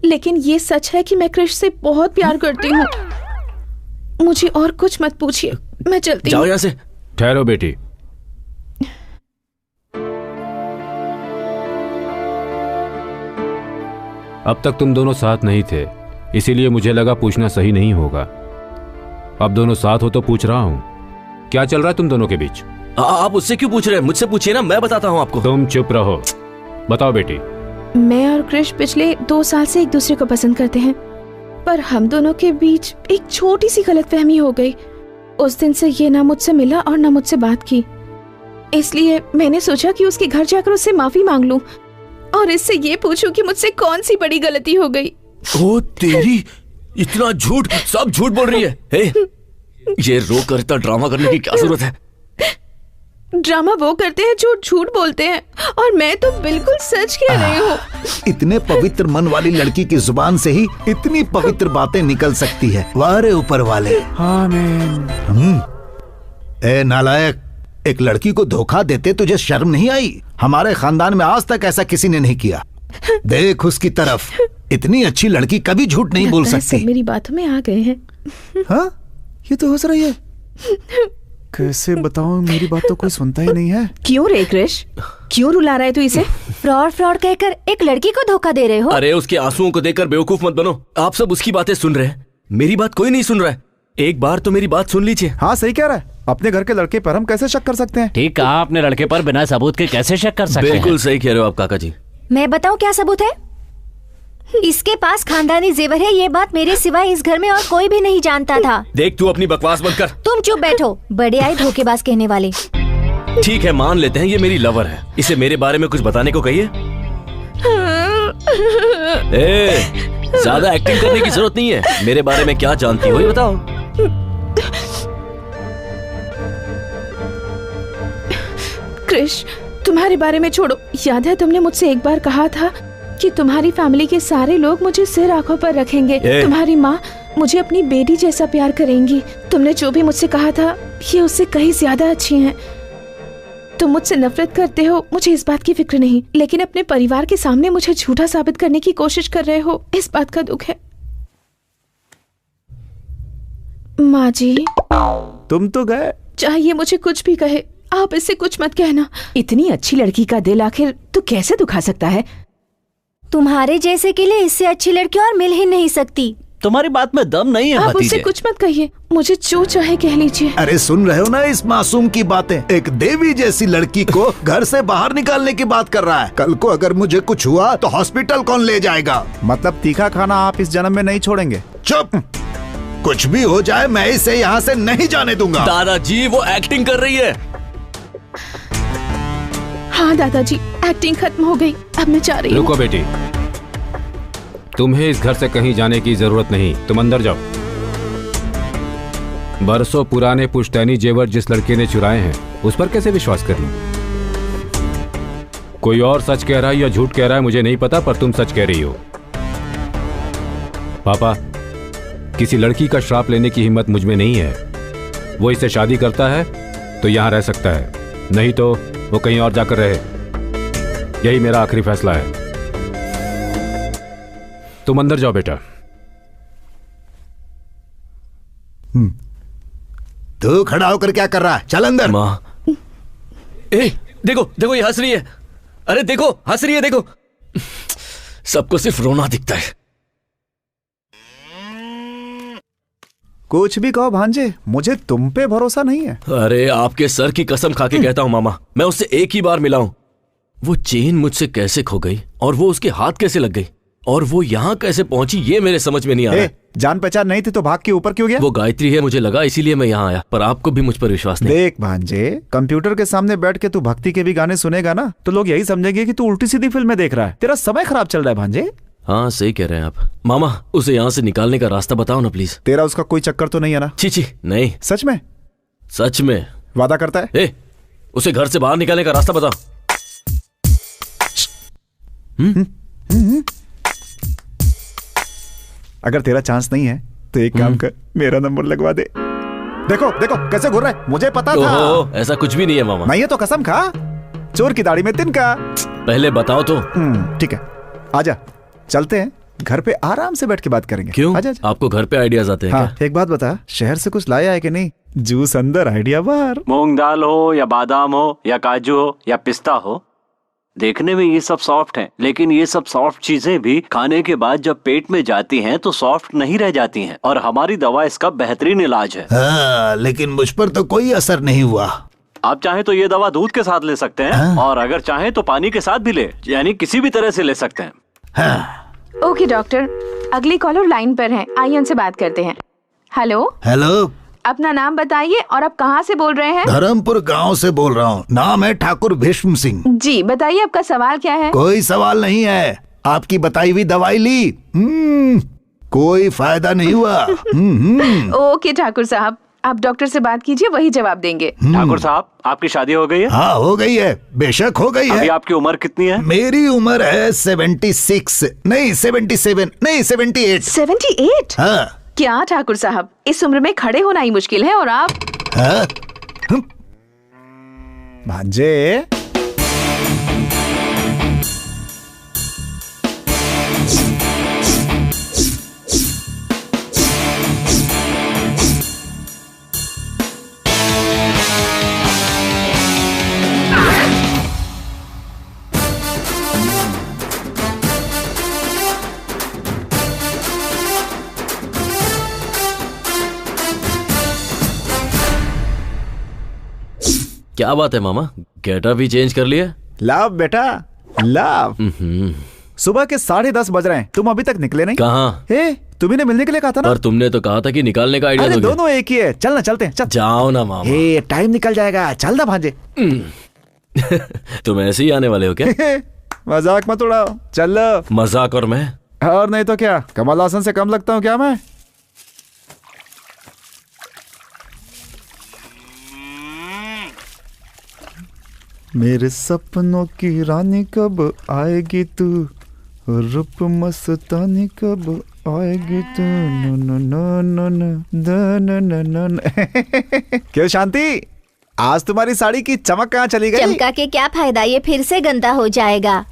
लेकिन ये सच है कि मैं कृष से बहुत प्यार करती हूँ। मुझे और कुछ मत पूछिए, मैं चलती हूँ। जाओ यहाँ से। ठहरो बेटी। अब तक तुम दोनों साथ नहीं थे, इसीलिए मुझे लगा पूछना सही नहीं होगा। अब दोनों साथ हो तो पूछ रहा हूँ, क्या चल रहा है तुम दोनों के बीच? आप उससे क्यों पूछ रहे हैं? मुझसे पूछिए ना, मैं बताता हूँ आपको। तुम चुप रहो। बताओ बेटी। मैं और कृष पिछले 2 साल से एक दूसरे को पसंद करते हैं, पर हम दोनों के बीच एक छोटी सी गलतफहमी हो गई। उस दिन से ये ना मुझसे मिला और ना मुझसे बात की। इसलिए मैंने सोचा कि उसके घर जाकर उससे माफी मांग लूं और इससे ये पूछूं कि मुझसे कौन सी बड़ी गलती हो गई। ओ तेरी, इतना झूठ, सब झूठ बोल रही है। ये रो कर इतना ड्रामा करने की क्या जरूरत है? ड्रामा वो करते हैं जो झूठ बोलते हैं, और मैं तो बिल्कुल सच कह रही हूँ। इतने पवित्र मन वाली लड़की की जुबान से ही इतनी पवित्र बातें निकल सकती है। वारे ऊपर वाले। आमीन। ए नालायक, एक लड़की को धोखा देते तुझे शर्म नहीं आई? हमारे खानदान में आज तक ऐसा किसी ने नहीं किया। देख उसकी तरफ, इतनी अच्छी लड़की कभी झूठ नहीं बोल सकती। सब मेरी बातों में आ गए हैं। हाँ, ये तो हंस रही है। कैसे बताऊं, मेरी बात तो कोई सुनता ही नहीं है। क्यों रे कृष, क्यों रुला रहा है तू इसे? फ्रॉड फ्रॉड कहकर एक लड़की को धोखा दे रहे हो? अरे उसके आंसुओं को देखकर बेवकूफ मत बनो। आप सब उसकी बातें सुन रहे हैं, मेरी बात कोई नहीं सुन रहा है। एक बार तो मेरी बात सुन लीजिए। हाँ सही कह रहा है। अपने घर के लड़के पर हम कैसे शक कर सकते हैं? ठीक कहा, अपने लड़के पर बिना सबूत के कैसे शक कर सकते हैं? बिल्कुल सही कह रहे हो आप काका जी। मैं बताऊं क्या सबूत है? इसके पास खानदानी जेवर है, ये बात मेरे सिवाय इस घर में और कोई भी नहीं जानता था। देख तू अपनी बकवास मत कर। तुम चुप बैठो, बड़े आए धोखेबाज कहने वाले। ठीक है, मान लेते हैं ये मेरी लवर है, इसे मेरे बारे में कुछ बताने को कहिए। ज्यादा एक्टिंग करने की जरूरत नहीं है। मेरे बारे में क्या जानती हो ये बताओ। क्रिश, तुम्हारे बारे में छोड़ो। याद है तुमने मुझसे एक बार कहा था कि तुम्हारी फैमिली के सारे लोग मुझे सिर आंखों पर रखेंगे। तुम्हारी माँ मुझे अपनी बेटी जैसा प्यार करेंगी। तुमने जो भी मुझसे कहा था ये उससे कहीं ज्यादा अच्छी हैं। तुम मुझसे नफरत करते हो, मुझे इस बात की फिक्र नहीं, लेकिन अपने परिवार के सामने मुझे झूठा साबित करने की कोशिश कर रहे हो, इस बात का दुख है। माँ जी, तुम तो गए। चाहिए मुझे कुछ भी कहे, आप इससे कुछ मत कहना। इतनी अच्छी लड़की का दिल आखिर तू कैसे दुखा सकता है? तुम्हारे जैसे के लिए इससे अच्छी लड़की और मिल ही नहीं सकती। तुम्हारी बात में दम नहीं है आप उससे कुछ मत कहिए, मुझे जो चाहे कह लीजिए। अरे सुन रहे हो ना इस मासूम की बातें? एक देवी जैसी लड़की को घर से बाहर निकालने की बात कर रहा है। कल को अगर मुझे कुछ हुआ तो हॉस्पिटल कौन ले जाएगा? मतलब तीखा खाना आप इस जन्म में नहीं छोड़ेंगे? चुप! कुछ भी हो जाए मैं इसे यहाँ से नहीं जाने दूंगा। दादाजी वो एक्टिंग कर रही है। हाँ दादाजी, एक्टिंग खत्म हो गई, अब मैं जा रही हूँ। रुको बेटी, तुम्हें इस घर से कहीं जाने की जरूरत नहीं, तुम अंदर जाओ। बरसों पुराने पुश्तैनी जेवर जिस लड़के ने चुराए हैं उस पर कैसे विश्वास कर लूं? कोई और सच कह रहा है या झूठ कह रहा है मुझे नहीं पता, पर तुम सच कह रही हो। पापा, किसी लड़की का श्राप लेने की हिम्मत मुझ में नहीं है। वो इससे शादी करता है तो यहां रह सकता है, नहीं तो वो कहीं और जाकर रहे। यही मेरा आखिरी फैसला है। तुम अंदर जाओ बेटा। तू खड़ा होकर क्या कर रहा है? चल अंदर। माँ, देखो देखो ये हंस रही है। अरे देखो हंस रही है, देखो। सबको सिर्फ रोना दिखता है। कुछ भी कहो भांजे, मुझे तुम पे भरोसा नहीं है। अरे आपके सर की कसम खा के कहता हूँ मामा, मैं उससे एक ही बार मिला हूं। वो चेन मुझसे कैसे खो गई और वो उसके हाथ कैसे लग गई और वो यहाँ कैसे पहुंची ये मेरे समझ में नहीं आ रहा। जान पहचान नहीं थी तो भाग के ऊपर क्यों गया? वो गायत्री है मुझे लगा, इसीलिए मैं यहाँ आया, पर आपको भी मुझ पर विश्वास नहीं। देख भांजे, कंप्यूटर के सामने बैठ के तू भक्ति के भी गाने सुनेगा ना तो लोग यही समझेंगे कि तू उल्टी सीधी फिल्में देख रहा है। तेरा समय खराब चल रहा है भांजे। हाँ सही कह रहे हैं आप। मामा उसे यहाँ से निकालने का रास्ता बताओ ना प्लीज। तेरा उसका कोई चक्कर तो नहीं है ना? छी नहीं। सच में? सच में। वादा करता है? उसे घर से बाहर निकालने का रास्ता बताओ। अगर तेरा चांस नहीं है तो एक काम कर, मेरा नंबर लगवा दे। देखो देखो कैसे घूर रहा है, मुझे पता था। ऐसा कुछ भी नहीं है मामा। नहीं है तो कसम खा, चोर की दाढ़ी में तिनका। पहले बताओ तो। ठीक है, आजा चलते हैं, घर पे आराम से बैठ के बात करेंगे। क्यों? आजा। आपको घर पे आइडियाज आते हैं हाँ, क्या? एक बात बता, शहर से कुछ लाया है कि नहीं? जूस अंदर आइडिया बाहर। मूंग दाल हो या बादाम हो या काजू हो या पिस्ता हो, देखने में ये सब सॉफ्ट हैं, लेकिन ये सब सॉफ्ट चीजें भी खाने के बाद जब पेट में जाती हैं तो सॉफ्ट नहीं रह जाती हैं, और हमारी दवा इसका बेहतरीन इलाज है। हाँ, लेकिन मुझ पर तो कोई असर नहीं हुआ। आप चाहें तो ये दवा दूध के साथ ले सकते हैं, और अगर चाहें तो पानी के साथ भी ले, यानी किसी भी तरह से ले सकते हैं। ओके डॉक्टर, अगली कॉलर लाइन पर है, आइए उनसे बात करते हैं। हेलो। हेलो, अपना नाम बताइए और आप कहाँ से बोल रहे हैं? धर्मपुर गांव से बोल रहा हूँ, नाम है ठाकुर भीष्म सिंह। जी बताइए, आपका सवाल क्या है? कोई सवाल नहीं है, आपकी बताई हुई दवाई ली, कोई फायदा नहीं हुआ। ओके ठाकुर साहब, आप डॉक्टर से बात कीजिए, वही जवाब देंगे। ठाकुर साहब, आपकी शादी हो गई है? हाँ हो गई है, बेशक हो गई है। अभी आपकी उम्र कितनी है? मेरी उम्र है 76 नहीं 77 नहीं 78। 78? हाँ। क्या ठाकुर साहब, इस उम्र में खड़े होना ही मुश्किल है, और आप? हाँ? भांजे, क्या बात है मामा, गेटअप भी चेंज कर लिया? लाभ बेटा लाभ। सुबह के 10:30 बज रहे हैं, तुम अभी तक निकले नहीं। कहाँ? तुम्ही ने मिलने के लिए कहा था ना। पर तुमने तो कहा था कि निकालने का आइडिया अरे दोगे। दोनों एक ही है, चल ना चलते हैं। चल जाओ ना मामा। टाइम निकल जाएगा, चल ना भांजे। तुम ऐसे ही आने वाले हो क्या? मजाक मत उड़ाओ, चल। मजाक? और मैं? और नहीं तो क्या, कमल हासन से कम लगता हूँ क्या मैं? मेरे सपनों की रानी कब आएगी तू, रूप मस्तानी कब आएगी तू, no no no no no no no no. क्यों शांति, आज तुम्हारी साड़ी की चमक कहाँ चली गई? चमका के क्या फायदा, ये फिर से गंदा हो जाएगा।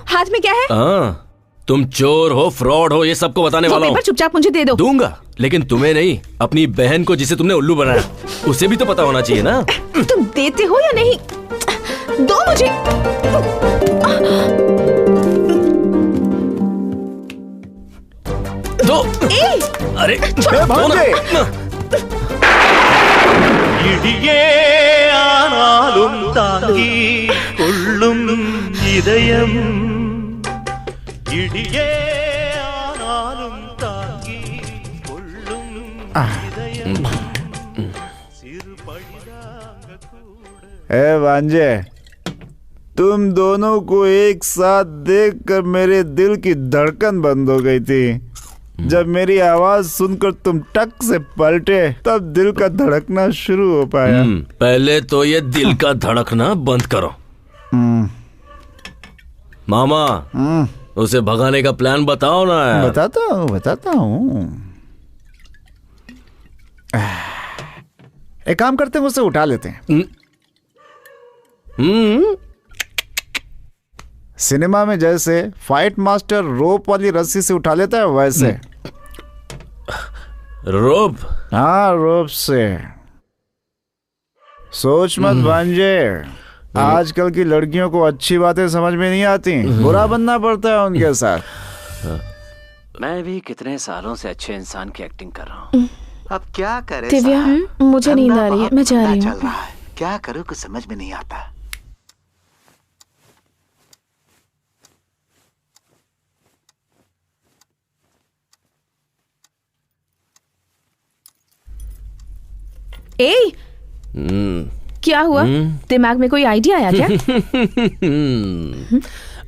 हाथ में क्या है? तुम चोर हो, फ्रॉड हो, ये सबको बताने वाला हूँ। चुपचाप मुझे दे दो। दूंगा, लेकिन तुम्हें नहीं, अपनी बहन को जिसे तुमने उल्लू बनाया उसे भी तो पता होना चाहिए ना। तुम देते हो या नहीं? दो मुझे। दो। अरे இடியே ஆனாலும் தாங்கி கொள்ளும் இதயம், இடியே ஆனாலும் தாங்கி கொள்ளும் இதயம், சிறு பழிதாங்க கூட। ए भांजे, तुम दोनों को एक साथ देखकर मेरे दिल की धड़कन बंद हो गई थी। जब मेरी आवाज सुनकर तुम टक से पलटे तब दिल का धड़कना शुरू हो पाया। पहले तो ये दिल का धड़कना बंद करो। मामा, उसे भगाने का प्लान बताओ ना यार। बताता हूँ। एक काम करते हैं, उसे उठा लेते हैं। सिनेमा में जैसे फाइट मास्टर रोप वाली रस्सी से उठा लेता है वैसे। रोप? हाँ, रोप से। सोच मत भांजे, आजकल की लड़कियों को अच्छी बातें समझ में नहीं आती, बुरा बनना पड़ता है उनके साथ। मैं भी कितने सालों से अच्छे इंसान की एक्टिंग कर रहा हूँ। अब क्या करे? दिव्या, मुझे नींद आ रही है, मैं जा रही हूँ। चल रहा है, क्या करूँ कुछ समझ में नहीं आता। ए, क्या हुआ? दिमाग में कोई आइडिया आया क्या?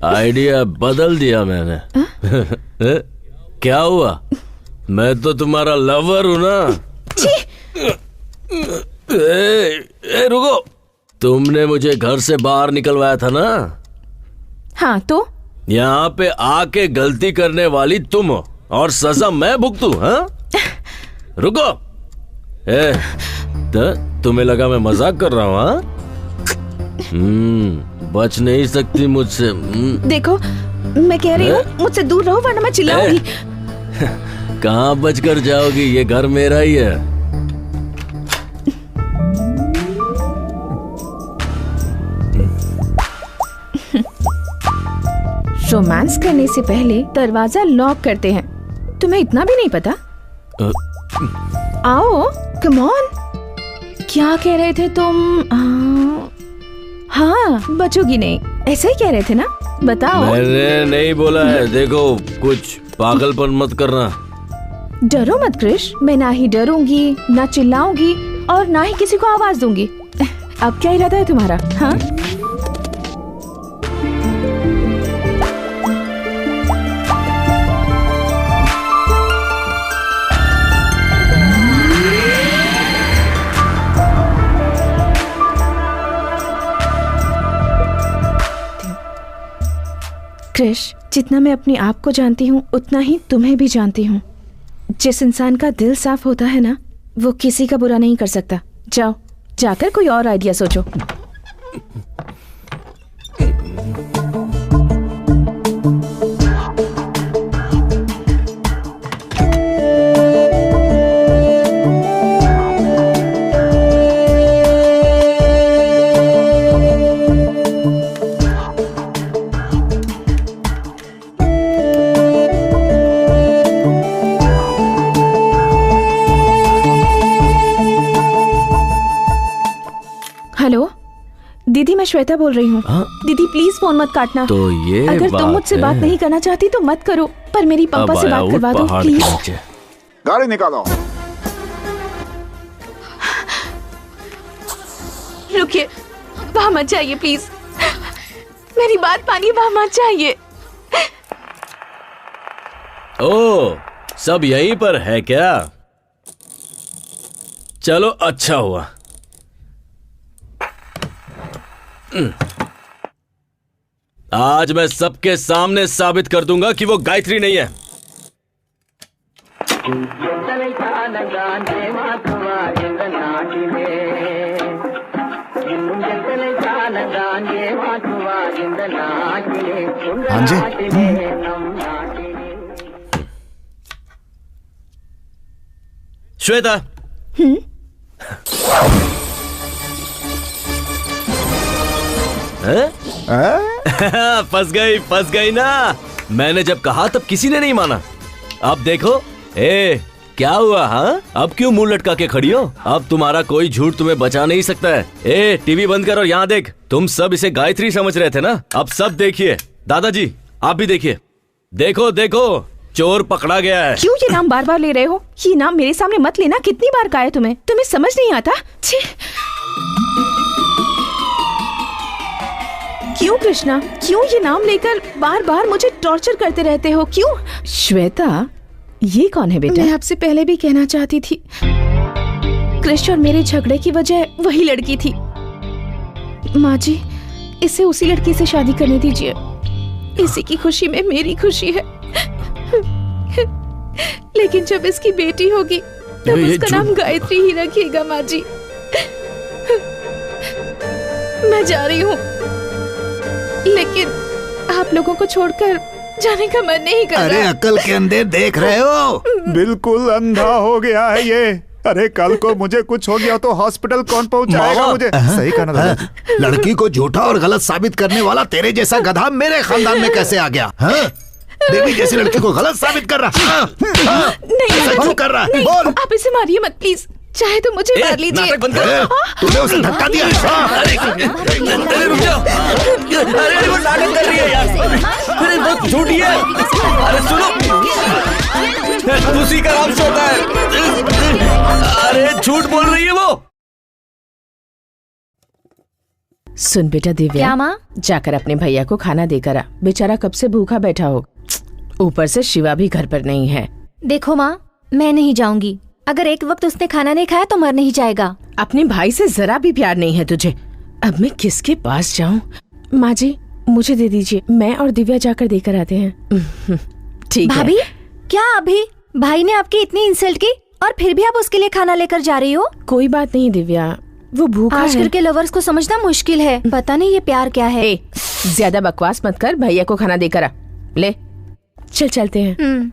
आइडिया बदल दिया मैंने। क्या हुआ? मैं तो तुम्हारा लवर हूं ना। रुको, तुमने मुझे घर से बाहर निकलवाया था ना? हाँ तो? यहाँ पे आके गलती करने वाली तुम हो और सजा मैं भुगतूं? हाँ? रुको। तुम्हें लगा मैं मजाक कर रहा हूँ? हाँ? बच नहीं सकती मुझसे। देखो, मैं कह रही हूँ मुझसे दूर रहो वरना मैं चिल्लाऊंगी। कहाँ बच कर जाओगी, ये घर मेरा ही है। रोमांस करने से पहले दरवाजा लॉक करते हैं, तुम्हें इतना भी नहीं पता? आओ, कम ऑन। क्या कह रहे थे तुम? हाँ, बचोगी नहीं, ऐसा ही कह रहे थे ना? बताओ। मैंने नहीं बोला है। देखो, कुछ पागलपन मत करना। डरो मत क्रिश, मैं ना ही डरूंगी, ना चिल्लाऊंगी और ना ही किसी को आवाज दूंगी। अब क्या इरादा है तुम्हारा? हाँ? क्रिश, जितना मैं अपने आप को जानती हूँ उतना ही तुम्हें भी जानती हूँ। जिस इंसान का दिल साफ होता है ना, वो किसी का बुरा नहीं कर सकता। जाओ, जाकर कोई और आइडिया सोचो। हेलो दीदी, मैं श्वेता बोल रही हूँ। दीदी प्लीज फोन मत काटना। तो ये अगर तुम मुझसे बात नहीं करना चाहती तो मत करो, पर मेरी पापा से बात करवा दो प्लीज। गाड़ी निकालो। रुकिए, वहाँ मत जाइए प्लीज, मेरी बात मानिए, वहाँ मत जाइए। ओ, सब यहीं पर है क्या? चलो अच्छा हुआ। आज मैं सबके सामने साबित कर दूंगा कि वो गायत्री नहीं है। हाँ जी। श्वेता, फंस गई ना। मैंने जब कहा तब किसी ने नहीं माना। अब देखो, क्या हुआ? हाँ, अब क्यों मुंह लटका के खड़ी हो? अब तुम्हारा कोई झूठ तुम्हें बचा नहीं सकता है। टीवी बंद कर और यहाँ देख। तुम सब इसे गायत्री समझ रहे थे ना, अब सब देखिए। दादाजी आप भी देखिए। देखो देखो, चोर पकड़ा गया है। क्यों ये नाम बार बार ले रहे हो? ये नाम मेरे सामने मत लेना। कितनी बार कहा है तुम्हें? तुम्हें समझ नहीं आता? क्यों कृष्णा, क्यों ये नाम लेकर बार बार मुझे टॉर्चर करते रहते हो? क्यों? श्वेता, ये कौन है बेटा? मैं आपसे पहले भी कहना चाहती थी, कृष्ण और मेरे झगड़े की वजह वही लड़की थी। माँ जी, इसे उसी लड़की से शादी करने दीजिए। इसी की खुशी में मेरी खुशी है। लेकिन जब इसकी बेटी होगी तब उसका नाम गायत्री ही रखिएगा। माँ जी, मैं जा रही हूँ, लेकिन आप लोगों को छोड़कर जाने का मन नहीं कर रहा। अरे अकल के अंधे देख रहे हो? बिल्कुल अंधा हो गया है ये। अरे कल को मुझे कुछ हो गया तो हॉस्पिटल कौन पहुंचाएगा मुझे? सही कहा ना। लड़की को झूठा और गलत साबित करने वाला तेरे जैसा गधा मेरे खानदान में कैसे आ गया? देवी जैसी लड़की को गलत साबित कर रहा। नहीं कर रहा है। बोल। आप इसे मारिए मत प्लीज, चाहे तो मुझे मार लीजिए। तूने उसे धक्का दिया। अरे रुक जाओ, अरे वो नाटक कर रही है यार। अरे वो झूठी है। अरे सुनो, उसी का नाम श्वेता है। अरे झूठ बोल रही है वो। सुन बेटा दिव्या, क्या माँ? जाकर अपने भैया को खाना देकर आ। बेचारा कब से भूखा बैठा हो। ऊपर से शिवा भी घर पर नहीं है। देखो माँ, मैं नहीं जाऊंगी। अगर एक वक्त उसने खाना नहीं खाया तो मर नहीं जाएगा। अपने भाई से जरा भी प्यार नहीं है तुझे। अब मैं किसके पास जाऊं? माँ जी, मुझे दे दीजिए, मैं और दिव्या जाकर देकर आते हैं। ठीक है। भाभी, क्या अभी भाई ने आपकी इतनी इंसल्ट की और फिर भी आप उसके लिए खाना लेकर जा रही हो? कोई बात नहीं दिव्या, वो भूखा है। आजकल के लवर्स को समझना मुश्किल है। पता नहीं ये प्यार क्या है। ज्यादा बकवास मत कर, भैया को खाना देकर आ। ले चल चलते हैं।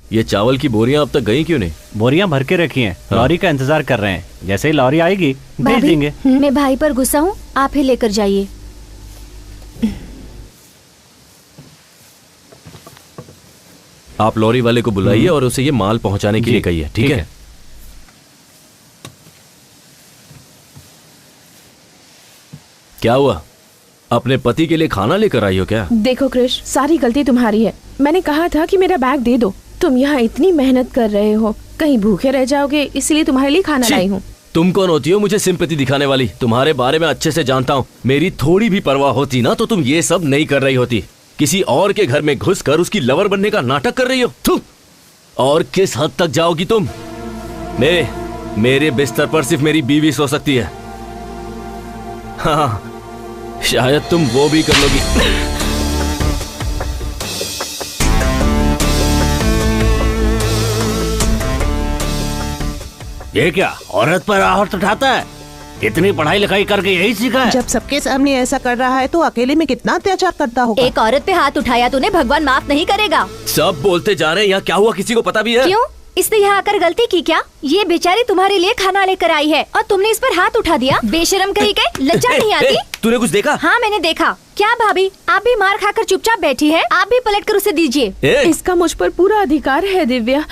ये चावल की बोरियां अब तक गई क्यों नहीं? बोरियां भर के रखी हैं, लॉरी का इंतजार कर रहे हैं। जैसे ही लॉरी आएगी भेज देंगे। मैं भाई पर गुस्सा हूँ, आप ही लेकर जाइए। आप लॉरी वाले को बुलाइए और उसे ये माल पहुंचाने के लिए कहिए, ठीक है? क्या हुआ? अपने पति के लिए खाना लेकर आई हो क्या? देखो कृष, सारी गलती तुम्हारी है। मैंने कहा था कि मेरा बैग दे दो। तुम यहाँ इतनी मेहनत कर रहे हो, कहीं भूखे रह जाओगे, इसलिए तुम्हारे लिए खाना लाई हूँ। तुम कौन होती हो मुझे सिंपैथी दिखाने वाली? तुम्हारे बारे में अच्छे से जानता हूँ। मेरी थोड़ी भी परवाह होती ना तो तुम ये सब नहीं कर रही होती। किसी और के घर में घुसकर उसकी लवर बनने का नाटक कर रही हो। थू! और किस हद तक जाओगी तुम? मेरे बिस्तर पर सिर्फ मेरी बीवी सो सकती है। हाँ, शायद तुम वो भी कर लोगी। ये क्या औरत पर आहट उठाता है? इतनी पढ़ाई लिखाई करके यही सीखा है? जब सबके सामने ऐसा कर रहा है तो अकेले में कितना अत्याचार करता होगा। एक औरत पे हाथ उठाया तूने, भगवान माफ नहीं करेगा। सब बोलते जा रहे हैं, यहाँ क्या हुआ किसी को पता भी है? क्यों? इसने यहाँ आकर गलती की क्या? ये बेचारी तुम्हारे लिए खाना लेकर आई है और तुमने इस पर हाथ उठा दिया। बेशरम कहीं के, लज्जा नहीं आती? तूने कुछ देखा? हाँ मैंने देखा। क्या भाभी, आप भी मार खाकर चुपचाप बैठी है? आप भी पलट कर उसे दीजिए। इसका मुझ पर पूरा अधिकार है दिव्या।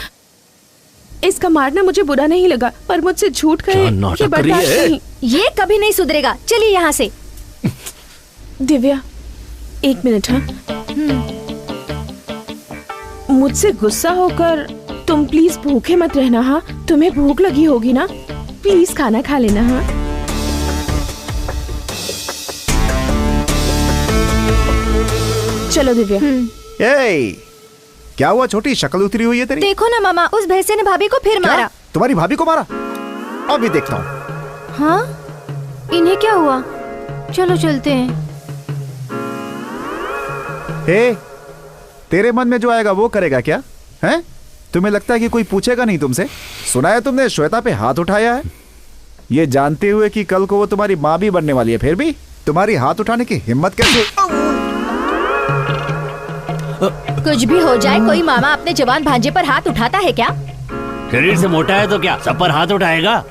इसका मारना मुझे बुरा नहीं लगा, पर मुझसे झूठ कहे ये बर्दाश्त नहीं। ये कभी नहीं सुधरेगा। चलिए यहाँ से। दिव्या, 1 मिनट। हाँ, मुझसे गुस्सा होकर तुम प्लीज भूखे मत रहना। हाँ, तुम्हें भूख लगी होगी ना, प्लीज खाना खा लेना। हाँ, चलो दिव्या। क्या हुआ छोटी, शक्ल उतरी हुई है तेरी? देखो ना मामा, उस भैंसे ने भाभी को फिर मारा। तुम्हारी भाभी को मारा? अभी देखता हूँ। हाँ, इन्हें क्या हुआ? चलो चलते हैं। तेरे मन में जो आएगा वो करेगा क्या? हैं? तुम्हें लगता है कि कोई पूछेगा नहीं तुमसे? सुना है तुमने श्वेता पे हाथ उठाया है, ये जानते हुए कि कल को वो तुम्हारी माँ भी बनने वाली है, फिर भी तुम्हारी हाथ उठाने की हिम्मत कैसे? कुछ भी हो जाए, कोई मामा अपने जवान भांजे पर हाथ उठाता है क्या? शरीर से मोटा है तो क्या सब पर हाथ उठाएगा?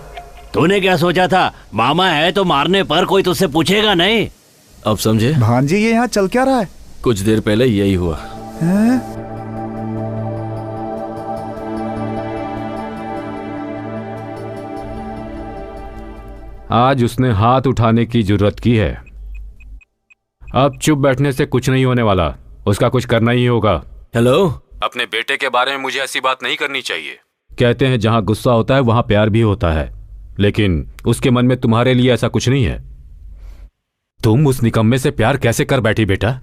तूने क्या सोचा था, मामा है तो मारने पर कोई तुझसे पूछेगा नहीं? अब समझे? भांजी ये यहाँ चल क्या रहा है? कुछ देर पहले यही हुआ। आज उसने हाथ उठाने की जुर्रत की है। अब चुप बैठने से कुछ नहीं होने वाला, उसका कुछ करना ही होगा। हेलो, अपने बेटे के बारे में मुझे ऐसी बात नहीं करनी चाहिए। कहते हैं जहां गुस्सा होता है वहां प्यार भी होता है, लेकिन उसके मन में तुम्हारे लिए ऐसा कुछ नहीं है। तुम उस निकम्मे से प्यार कैसे कर बैठी बेटा?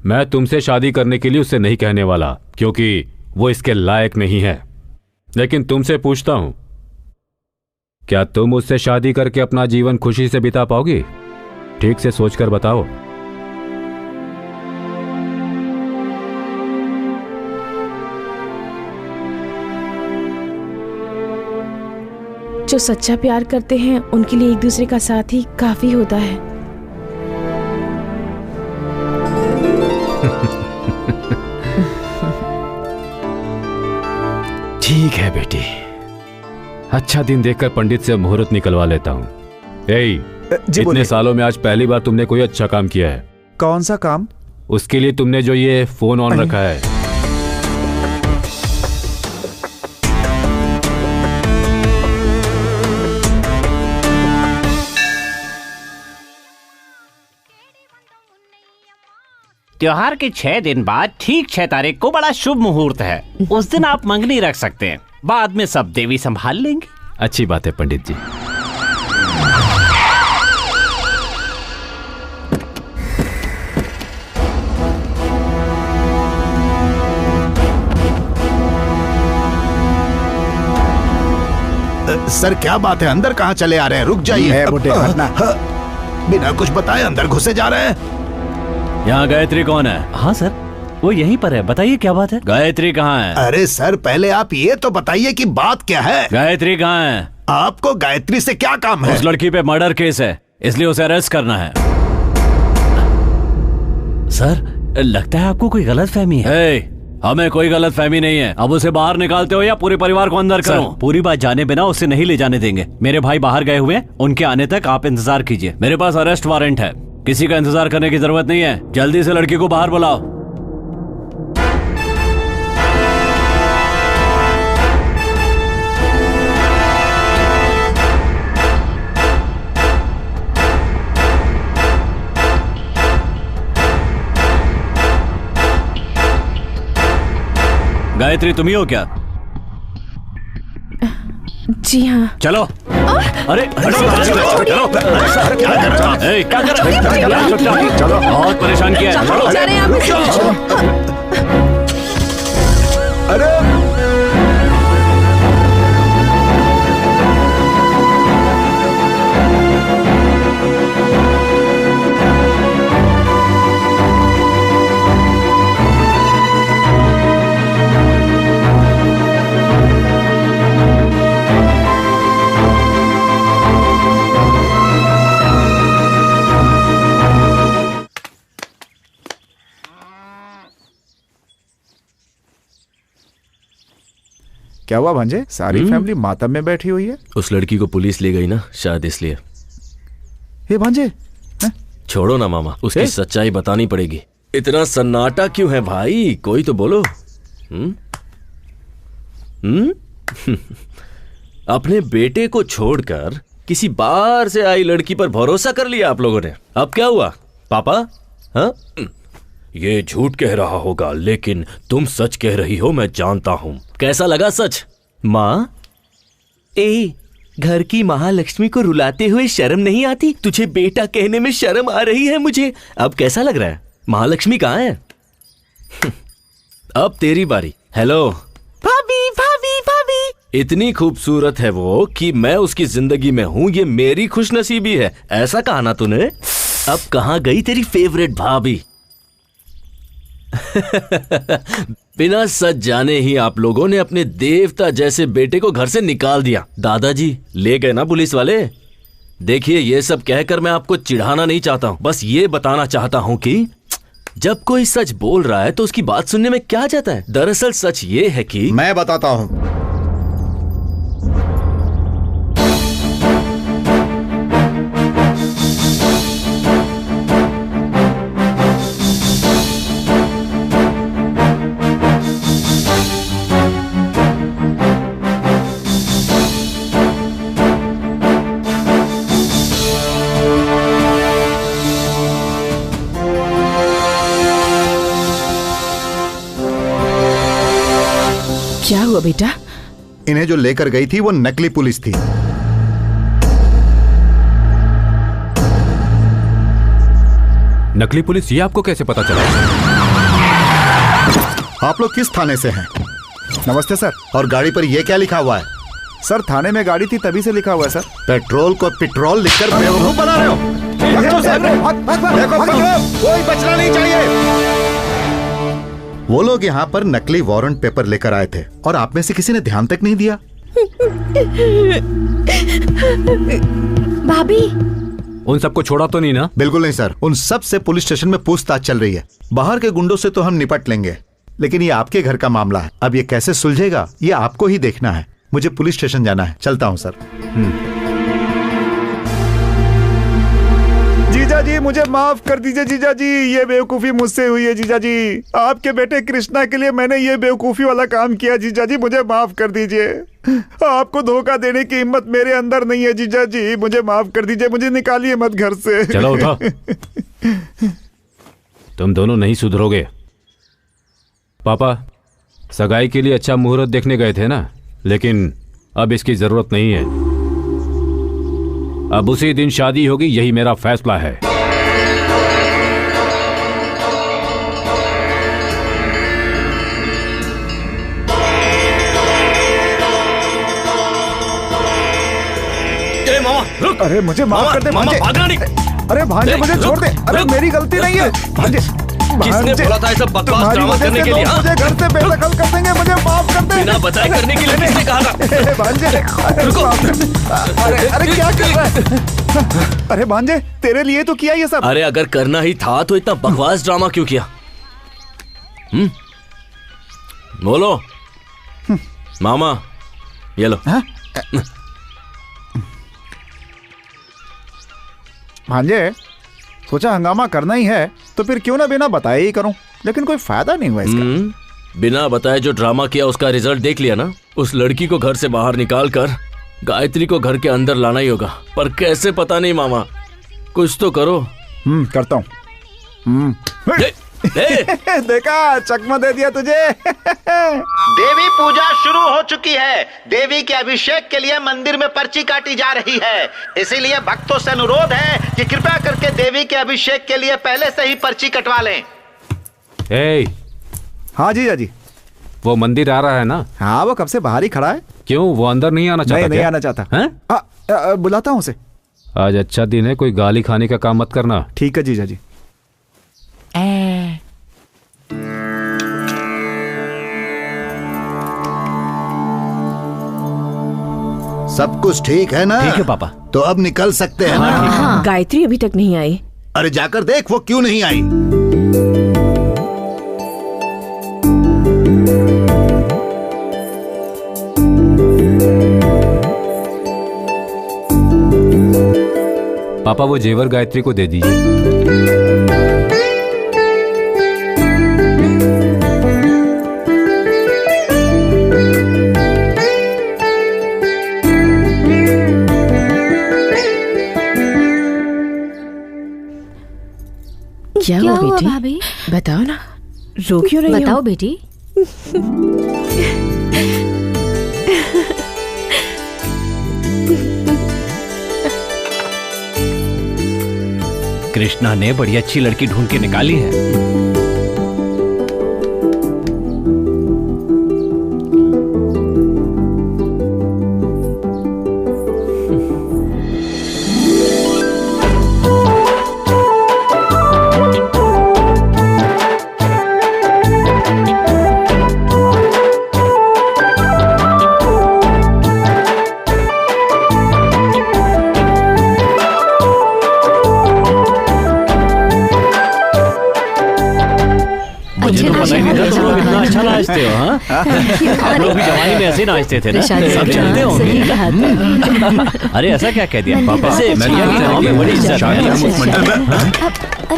मैं तुमसे शादी करने के लिए उससे नहीं कहने वाला, क्योंकि वो इसके लायक नहीं है। लेकिन तुमसे पूछता हूं, क्या तुम उससे शादी करके अपना जीवन खुशी से बिता पाओगी? ठीक से सोचकर बताओ। जो सच्चा प्यार करते हैं उनके लिए एक दूसरे का साथ ही काफी होता है। ठीक है बेटी, अच्छा दिन देखकर पंडित से मुहूर्त निकलवा लेता हूँ। इतने सालों में आज पहली बार तुमने कोई अच्छा काम किया है। कौन सा काम? उसके लिए तुमने जो ये फोन ऑन रखा है। त्योहार के 6 दिन बाद ठीक 6 तारीख को बड़ा शुभ मुहूर्त है। उस दिन आप मंगनी रख सकते हैं, बाद में सब देवी संभाल लेंगे। अच्छी बात है पंडित जी। सर क्या बात है, अंदर कहाँ चले आ रहे हैं? रुक जाइए। बिना कुछ बताए अंदर घुसे जा रहे हैं। यहाँ गायत्री कौन है? हाँ सर, वो यहीं पर है। बताइए क्या बात है? गायत्री कहाँ है? अरे सर पहले आप ये तो बताइए कि बात क्या है। गायत्री कहाँ है? आपको गायत्री से क्या काम है? उस लड़की पे मर्डर केस है, इसलिए उसे अरेस्ट करना है। सर लगता है आपको कोई गलतफहमी है। हमें कोई गलतफहमी नहीं है। अब उसे बाहर निकालते हो या पूरे परिवार को अंदर करो? पूरी बात जाने बिना उसे नहीं ले जाने देंगे। मेरे भाई बाहर गए हुए हैं, उनके आने तक आप इंतजार कीजिए। मेरे पास अरेस्ट वारंट है, किसी का इंतजार करने की जरूरत नहीं है। जल्दी से लड़की को बाहर बुलाओ। गायत्री तुम ही हो क्या? जी हाँ। चलो। अरे चलो। बहुत परेशान किया है। अरे क्या हुआ भांजे? सारी फैमिली मातम में बैठी हुई है। उस लड़की को पुलिस ले गई ना, शायद इसलिए। ये भांजे छोड़ो ना मामा, उसकी सच्चाई बतानी पड़ेगी। इतना सन्नाटा क्यों है भाई? कोई तो बोलो। अपने बेटे को छोड़कर किसी बाहर से आई लड़की पर भरोसा कर लिया आप लोगों ने। अब क्या हुआ पापा? हाँ, ये झूठ कह रहा होगा लेकिन तुम सच कह रही हो, मैं जानता हूं। कैसा लगा सच? माँ, घर की महालक्ष्मी को रुलाते हुए शर्म नहीं आती? तुझे बेटा कहने में शर्म आ रही है मुझे। अब कैसा लग रहा है? महालक्ष्मी कहाँ है? अब तेरी बारी। हेलो भाभी, भाभी, भाभी। इतनी खूबसूरत है वो कि मैं उसकी जिंदगी में हूँ, ये मेरी खुशनसीबी है। ऐसा कहा ना तूने। अब कहाँ गई तेरी फेवरेट भाभी? बिना सच जाने ही आप लोगों ने अपने देवता जैसे बेटे को घर से निकाल दिया। दादाजी ले गए ना पुलिस वाले। देखिए, ये सब कहकर मैं आपको चिढ़ाना नहीं चाहता हूँ, बस ये बताना चाहता हूँ कि जब कोई सच बोल रहा है तो उसकी बात सुनने में क्या जाता है। दरअसल सच ये है कि मैं बताता हूँ। क्या हुआ बेटा? इन्हें जो लेकर गई थी वो नकली पुलिस थी। नकली पुलिस? ये आपको कैसे पता चला? आप लोग किस थाने से हैं? नमस्ते सर। और गाड़ी पर ये क्या लिखा हुआ है? सर थाने में गाड़ी थी तभी से लिखा हुआ है सर। पेट्रोल को पेट्रोल लिखकर बेवकूफ बना रहे हो। कोई बचना नहीं चाहिए। वो लोग यहाँ पर नकली वारंट पेपर लेकर आए थे और आप में से किसी ने ध्यान तक नहीं दिया। भाभी, उन सबको छोड़ा तो नहीं ना? बिल्कुल नहीं सर, उन सब से पुलिस स्टेशन में पूछताछ चल रही है। बाहर के गुंडों से तो हम निपट लेंगे, लेकिन ये आपके घर का मामला है। अब ये कैसे सुलझेगा ये आपको ही देखना है। मुझे पुलिस स्टेशन जाना है, चलता हूँ सर। जीजा जी मुझे माफ कर दीजिए जीजा जी, ये बेवकूफी मुझसे हुई है जीजा जी। आपके बेटे कृष्णा के लिए मैंने ये बेवकूफी वाला काम किया जीजा जी, मुझे माफ कर दीजिए। आपको धोखा देने की हिम्मत मेरे अंदर नहीं है जीजा जी, मुझे माफ कर दीजिए। मुझे निकालिए मत घर से। चलो उठो। तुम दोनों नहीं सुधरोगे। पापा, सगाई के लिए अच्छा मुहूर्त देखने गए थे ना, लेकिन अब इसकी जरूरत नहीं है। अब उसी दिन शादी होगी, यही मेरा फैसला है। मामा रुक। अरे मुझे माफ कर दे भांजे। अरे भांजे मुझे छोड़ दे। अरे मेरी गलती नहीं है भांजे। किसने बोला था ऐसा बकवास ड्रामा करने के लिए? मुझे घर से बेदखल कर देंगे, मुझे माफ कर दे। बिना बताए करने के लिए किसने कहा था? भांजे रुको। अरे क्या कर रहा है? अरे भांजे तेरे लिए तो किया ये सब। अरे अगर करना ही था तो इतना बकवास ड्रामा क्यों किया? बोलो मामा, ये लो। भांजे सोचा हंगामा करना ही है तो फिर क्यों ना बिना बताए ही करूं, लेकिन कोई फायदा नहीं हुआ इसका। बिना बताए जो ड्रामा किया उसका रिजल्ट देख लिया ना। उस लड़की को घर से बाहर निकाल कर गायत्री को घर के अंदर लाना ही होगा, पर कैसे पता नहीं मामा, कुछ तो करो। करता हूँ। देखा, चकमा दे दिया तुझे। देवी पूजा शुरू हो चुकी है। देवी के अभिषेक के लिए मंदिर में पर्ची काटी जा रही है, इसीलिए भक्तों से अनुरोध है कि कृपया करके देवी के अभिषेक के लिए पहले से ही पर्ची कटवा लें। हाँ जीजा जी। वो मंदिर आ रहा है ना? हाँ, वो कब से बाहर ही खड़ा है। क्यों, वो अंदर नहीं आना चाहता? नहीं आना चाहता है? बुलाता हूँ उसे। आज अच्छा दिन है, कोई गाली खाने का काम मत करना। ठीक है जीजा जी। सब कुछ ठीक है ना? ठीक है पापा। तो अब निकल सकते हैं ना? हाँ, गायत्री अभी तक नहीं आई। अरे जाकर देख वो क्यों नहीं आई। पापा वो जेवर गायत्री को दे दीजिए। क्या हुआ बेटी? भाभी? बताओ ना, रो क्यों रही हो? बताओ बेटी। कृष्णा ने बड़ी अच्छी लड़की ढूंढ के निकाली है। अच्छा नाचते हो, हाँ? आप लोग भी जवानी में ऐसे नाचते थे ना? सब जानते होंगे। अरे ऐसा क्या कह दिया? पापा से मियां की गांव में बड़ी इज्जत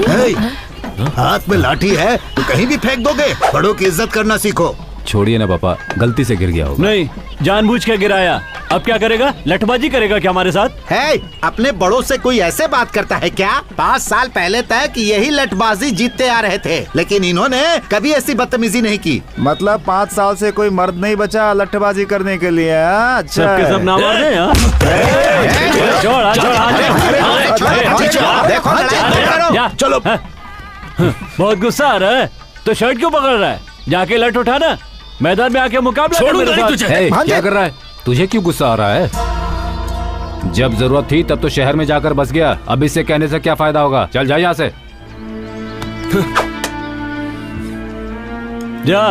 है। हाथ में लाठी है तो कहीं भी फेंक दोगे। बड़ों की इज्जत करना सीखो। छोड़िए ना पापा, गलती से गिर गया होगा। नहीं, जानबूझ के गिराया। अब क्या करेगा? लठबाजी करेगा क्या हमारे साथ? है, अपने बड़ों से कोई ऐसे बात करता है क्या? 5 साल पहले तक यही लठबाजी जीतते आ रहे थे, लेकिन इन्होंने कभी ऐसी बदतमीजी नहीं की। मतलब 5 साल से कोई मर्द नहीं बचा लठबाजी करने के लिए। अच्छा, सबके सब नाम आ रहे हैं। चलो, बहुत गुस्सा आ रहा है तो शर्ट क्यों पकड़ रहा है? जाके लठ उठाना, मैदान में आके मुकाबला कर मेरे साथ। क्या कर रहा है? तुझे क्यों गुस्सा आ रहा है? जब जरूरत थी तब तो शहर में जाकर बस गया। अब इससे कहने से क्या फायदा होगा? चल जा यहाँ से। जा,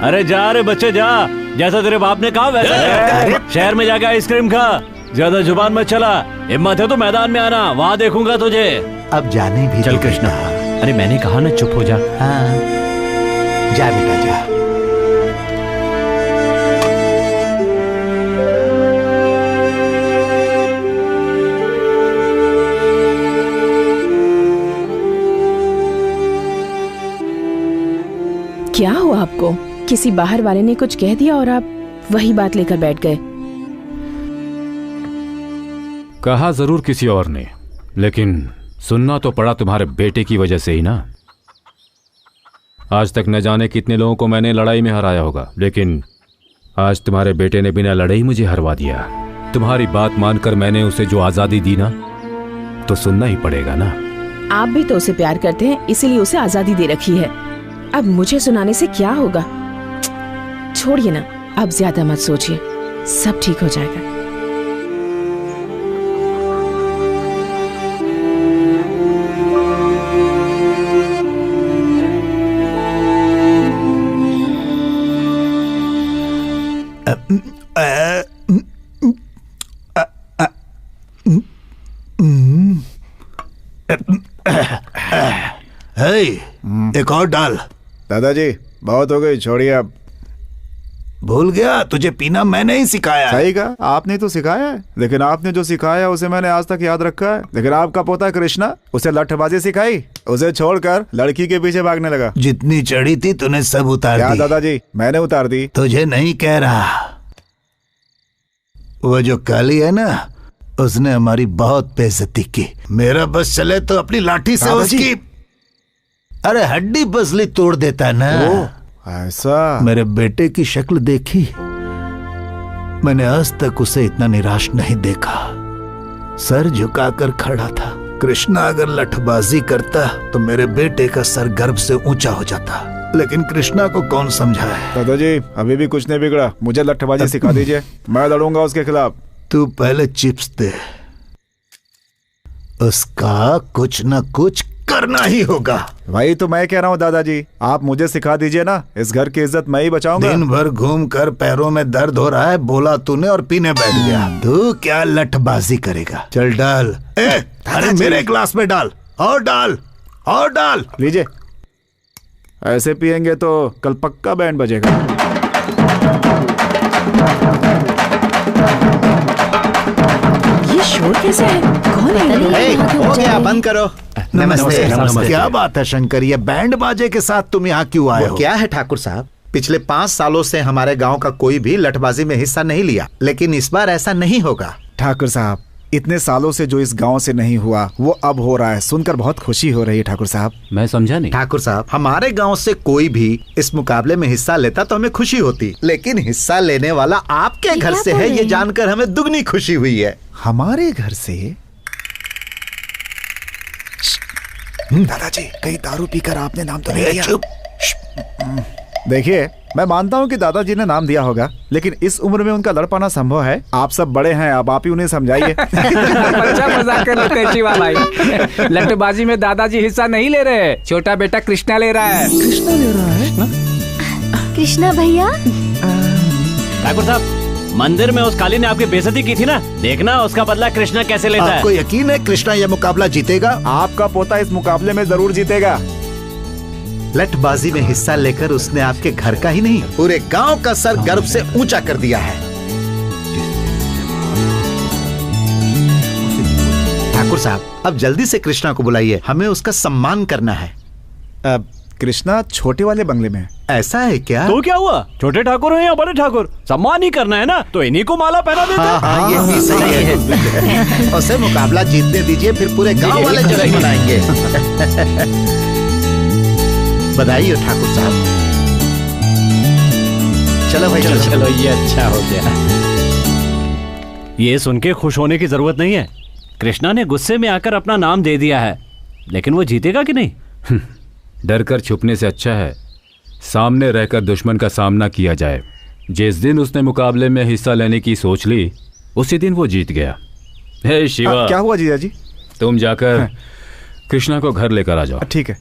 अरे जा रे बच्चे जा, जैसा तेरे बाप ने कहा वैसा। शहर में जाके आइसक्रीम खा, ज्यादा जुबान मत चला। हिम्मत है तो मैदान में आना, वहाँ देखूंगा तुझे। अब जाने भी चल कृष्णा। अरे मैंने कहा ना चुप हो जा। हाँ, जा बेटा जा। क्या हुआ आपको? किसी बाहर वाले ने कुछ कह दिया और आप वही बात लेकर बैठ गए? कहा जरूर किसी और ने, लेकिन सुनना तो पड़ा तुम्हारे बेटे की वजह से ही ना। आज तक न जाने कितने लोगों को मैंने लड़ाई में हराया होगा, लेकिन आज तुम्हारे बेटे ने बिना लड़ाई मुझे हरवा दिया। तुम्हारी बात मानकर मैंने उसे जो आजादी दी ना, तो सुनना ही पड़ेगा ना। आप भी तो उसे प्यार करते हैं, इसीलिए उसे आजादी दे रखी है। अब मुझे सुनाने से क्या होगा? छोड़िए ना, अब ज्यादा मत सोचिए, सब ठीक हो जाएगा। एक और डाल। दादाजी बहुत हो गई, छोड़िए अब। भूल गया, तुझे पीना मैंने ही सिखाया। सही कहा, आपने तो सिखाया है, लेकिन आपने जो सिखाया उसे मैंने आज तक याद रखा है। लेकिन आपका पोता कृष्णा, उसे लठबाजी सिखाई, उसे छोड़कर लड़की के पीछे भागने लगा। जितनी चढ़ी थी तूने सब उतार दी। दादाजी मैंने उतार दी। तुझे नहीं कह रहा, वो जो काली है ना, उसने हमारी बहुत बेइज्जती की। मेरा बस चले तो अपनी लाठी से उसकी अरे हड्डी पसली तोड़ देता है ना। ऐसा? मेरे बेटे की शक्ल देखी? मैंने आज तक उसे इतना निराश नहीं देखा। सर झुकाकर खड़ा था। कृष्णा अगर लठबाजी करता तो मेरे बेटे का सर गर्व से ऊंचा हो जाता, लेकिन कृष्णा को कौन समझाए? दादाजी अभी भी कुछ नहीं बिगड़ा, मुझे लठबाजी सिखा दीजिए, मैं लड़ूंगा उसके खिलाफ। तू पहले चिप्स दे, उसका कुछ न कुछ करना ही होगा। भाई तो मैं कह रहा हूँ दादाजी, आप मुझे सिखा दीजिए ना, इस घर की इज्जत मैं ही बचाऊंगा। दिन भर घूम कर पैरों में दर्द हो रहा है, बोला तूने और पीने बैठ गया। तू क्या लठबाजी करेगा? चल डाल। अरे मेरे ग्लास में डाल, और डाल, और डाल। लीजिए, ऐसे पिएंगे तो कल पक्का बैंड बजेगा। ये शोर कैसे है? कौन है? हो गया, बंद करो। नमस्ते, नमस्ते। क्या बात है शंकर, ये बैंड बाजे के साथ तुम यहाँ क्यों आए हो? क्या है ठाकुर साहब, पिछले 5 सालों से हमारे गांव का कोई भी लठबाजी में हिस्सा नहीं लिया, लेकिन इस बार ऐसा नहीं होगा। ठाकुर साहब इतने सालों से जो इस गांव से नहीं हुआ वो अब हो रहा है, सुनकर बहुत खुशी हो रही है ठाकुर साहब। मैं समझा नहीं। ठाकुर साहब, हमारे गांव से कोई भी इस मुकाबले में हिस्सा लेता तो हमें खुशी होती, लेकिन हिस्सा लेने वाला आपके घर से है ये जानकर हमें दुगनी खुशी हुई है। हमारे घर से? दादाजी, कहीं दारू पीकर आपने नाम तो नहीं लिया? चुप। देखिए, मैं मानता हूँ कि दादाजी ने नाम दिया होगा, लेकिन इस उम्र में उनका लड़ पाना संभव है। आप सब बड़े हैं, अब आप ही उन्हें समझाइए। बच्चा मजाक कर लेते हैं शिवा भाई। लट्टूबाजी में दादाजी हिस्सा नहीं ले रहे, छोटा बेटा कृष्णा ले रहा है। कृष्णा ले रहा है? कृष्णा भैया। ठाकुर साहब, मंदिर में उस काली ने आपकी बेइज्जती की थी ना, देखना उसका बदला कृष्णा कैसे लेता है। आपको यकीन है कृष्णा यह मुकाबला जीतेगा? आपका पोता इस मुकाबले में जरूर जीतेगा। लठबाजी में हिस्सा लेकर उसने आपके घर का ही नहीं पूरे गांव का सर गर्व से ऊंचा कर दिया है। ठाकुर साहब, अब जल्दी से कृष्णा को बुलाइए, हमें उसका सम्मान करना है। कृष्णा छोटे वाले बंगले में। ऐसा है क्या? तो क्या हुआ, छोटे ठाकुर हैं या बड़े ठाकुर, सम्मान ही करना है ना, तो इन्हीं को माला पहना देते। हाँ, ये भी सही है। उसे मुकाबला जीतने दीजिए, फिर पूरे गांव वाले जश्न मनाएंगे। बधाई हो ठाकुर साहब। चलो भाई, चलो, ये अच्छा हो गया। ये सुन के खुश होने की जरूरत नहीं है। कृष्णा ने गुस्से में आकर अपना नाम दे दिया है, लेकिन वो जीतेगा कि नहीं? डर कर छुपने से अच्छा है सामने रहकर दुश्मन का सामना किया जाए। जिस दिन उसने मुकाबले में हिस्सा लेने की सोच ली, उसी दिन वो जीत गया। हे शिवा, क्या हुआ जीजा जी? तुम जाकर कृष्णा को घर लेकर आ जाओ। ठीक है।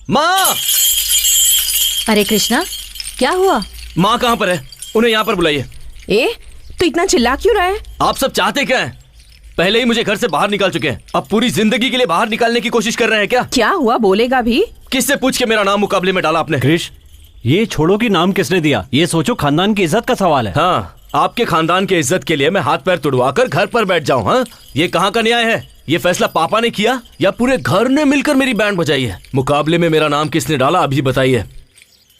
माँ! अरे कृष्णा, क्या हुआ? माँ कहाँ पर है? उन्हें यहाँ पर बुलाइए। ए, तो इतना चिल्ला क्यों रहा है? आप सब चाहते क्या हैं? पहले ही मुझे घर से बाहर निकाल चुके हैं, अब पूरी जिंदगी के लिए बाहर निकालने की कोशिश कर रहे हैं क्या? क्या हुआ, बोलेगा भी? किससे पूछ के मेरा नाम मुकाबले में डाला आपने? कृष, ये छोड़ो कि नाम किसने दिया, ये सोचो खानदान की इज्जत का सवाल है। हाँ, आपके खानदान के इज्जत के लिए मैं हाथ पैर तुड़वाकर घर पर बैठ जाऊं? हाँ, ये कहाँ का न्याय है? ये फैसला पापा ने किया या पूरे घर ने मिलकर मेरी बैंड बजाई है? मुकाबले में मेरा नाम किसने डाला अभी बताइए।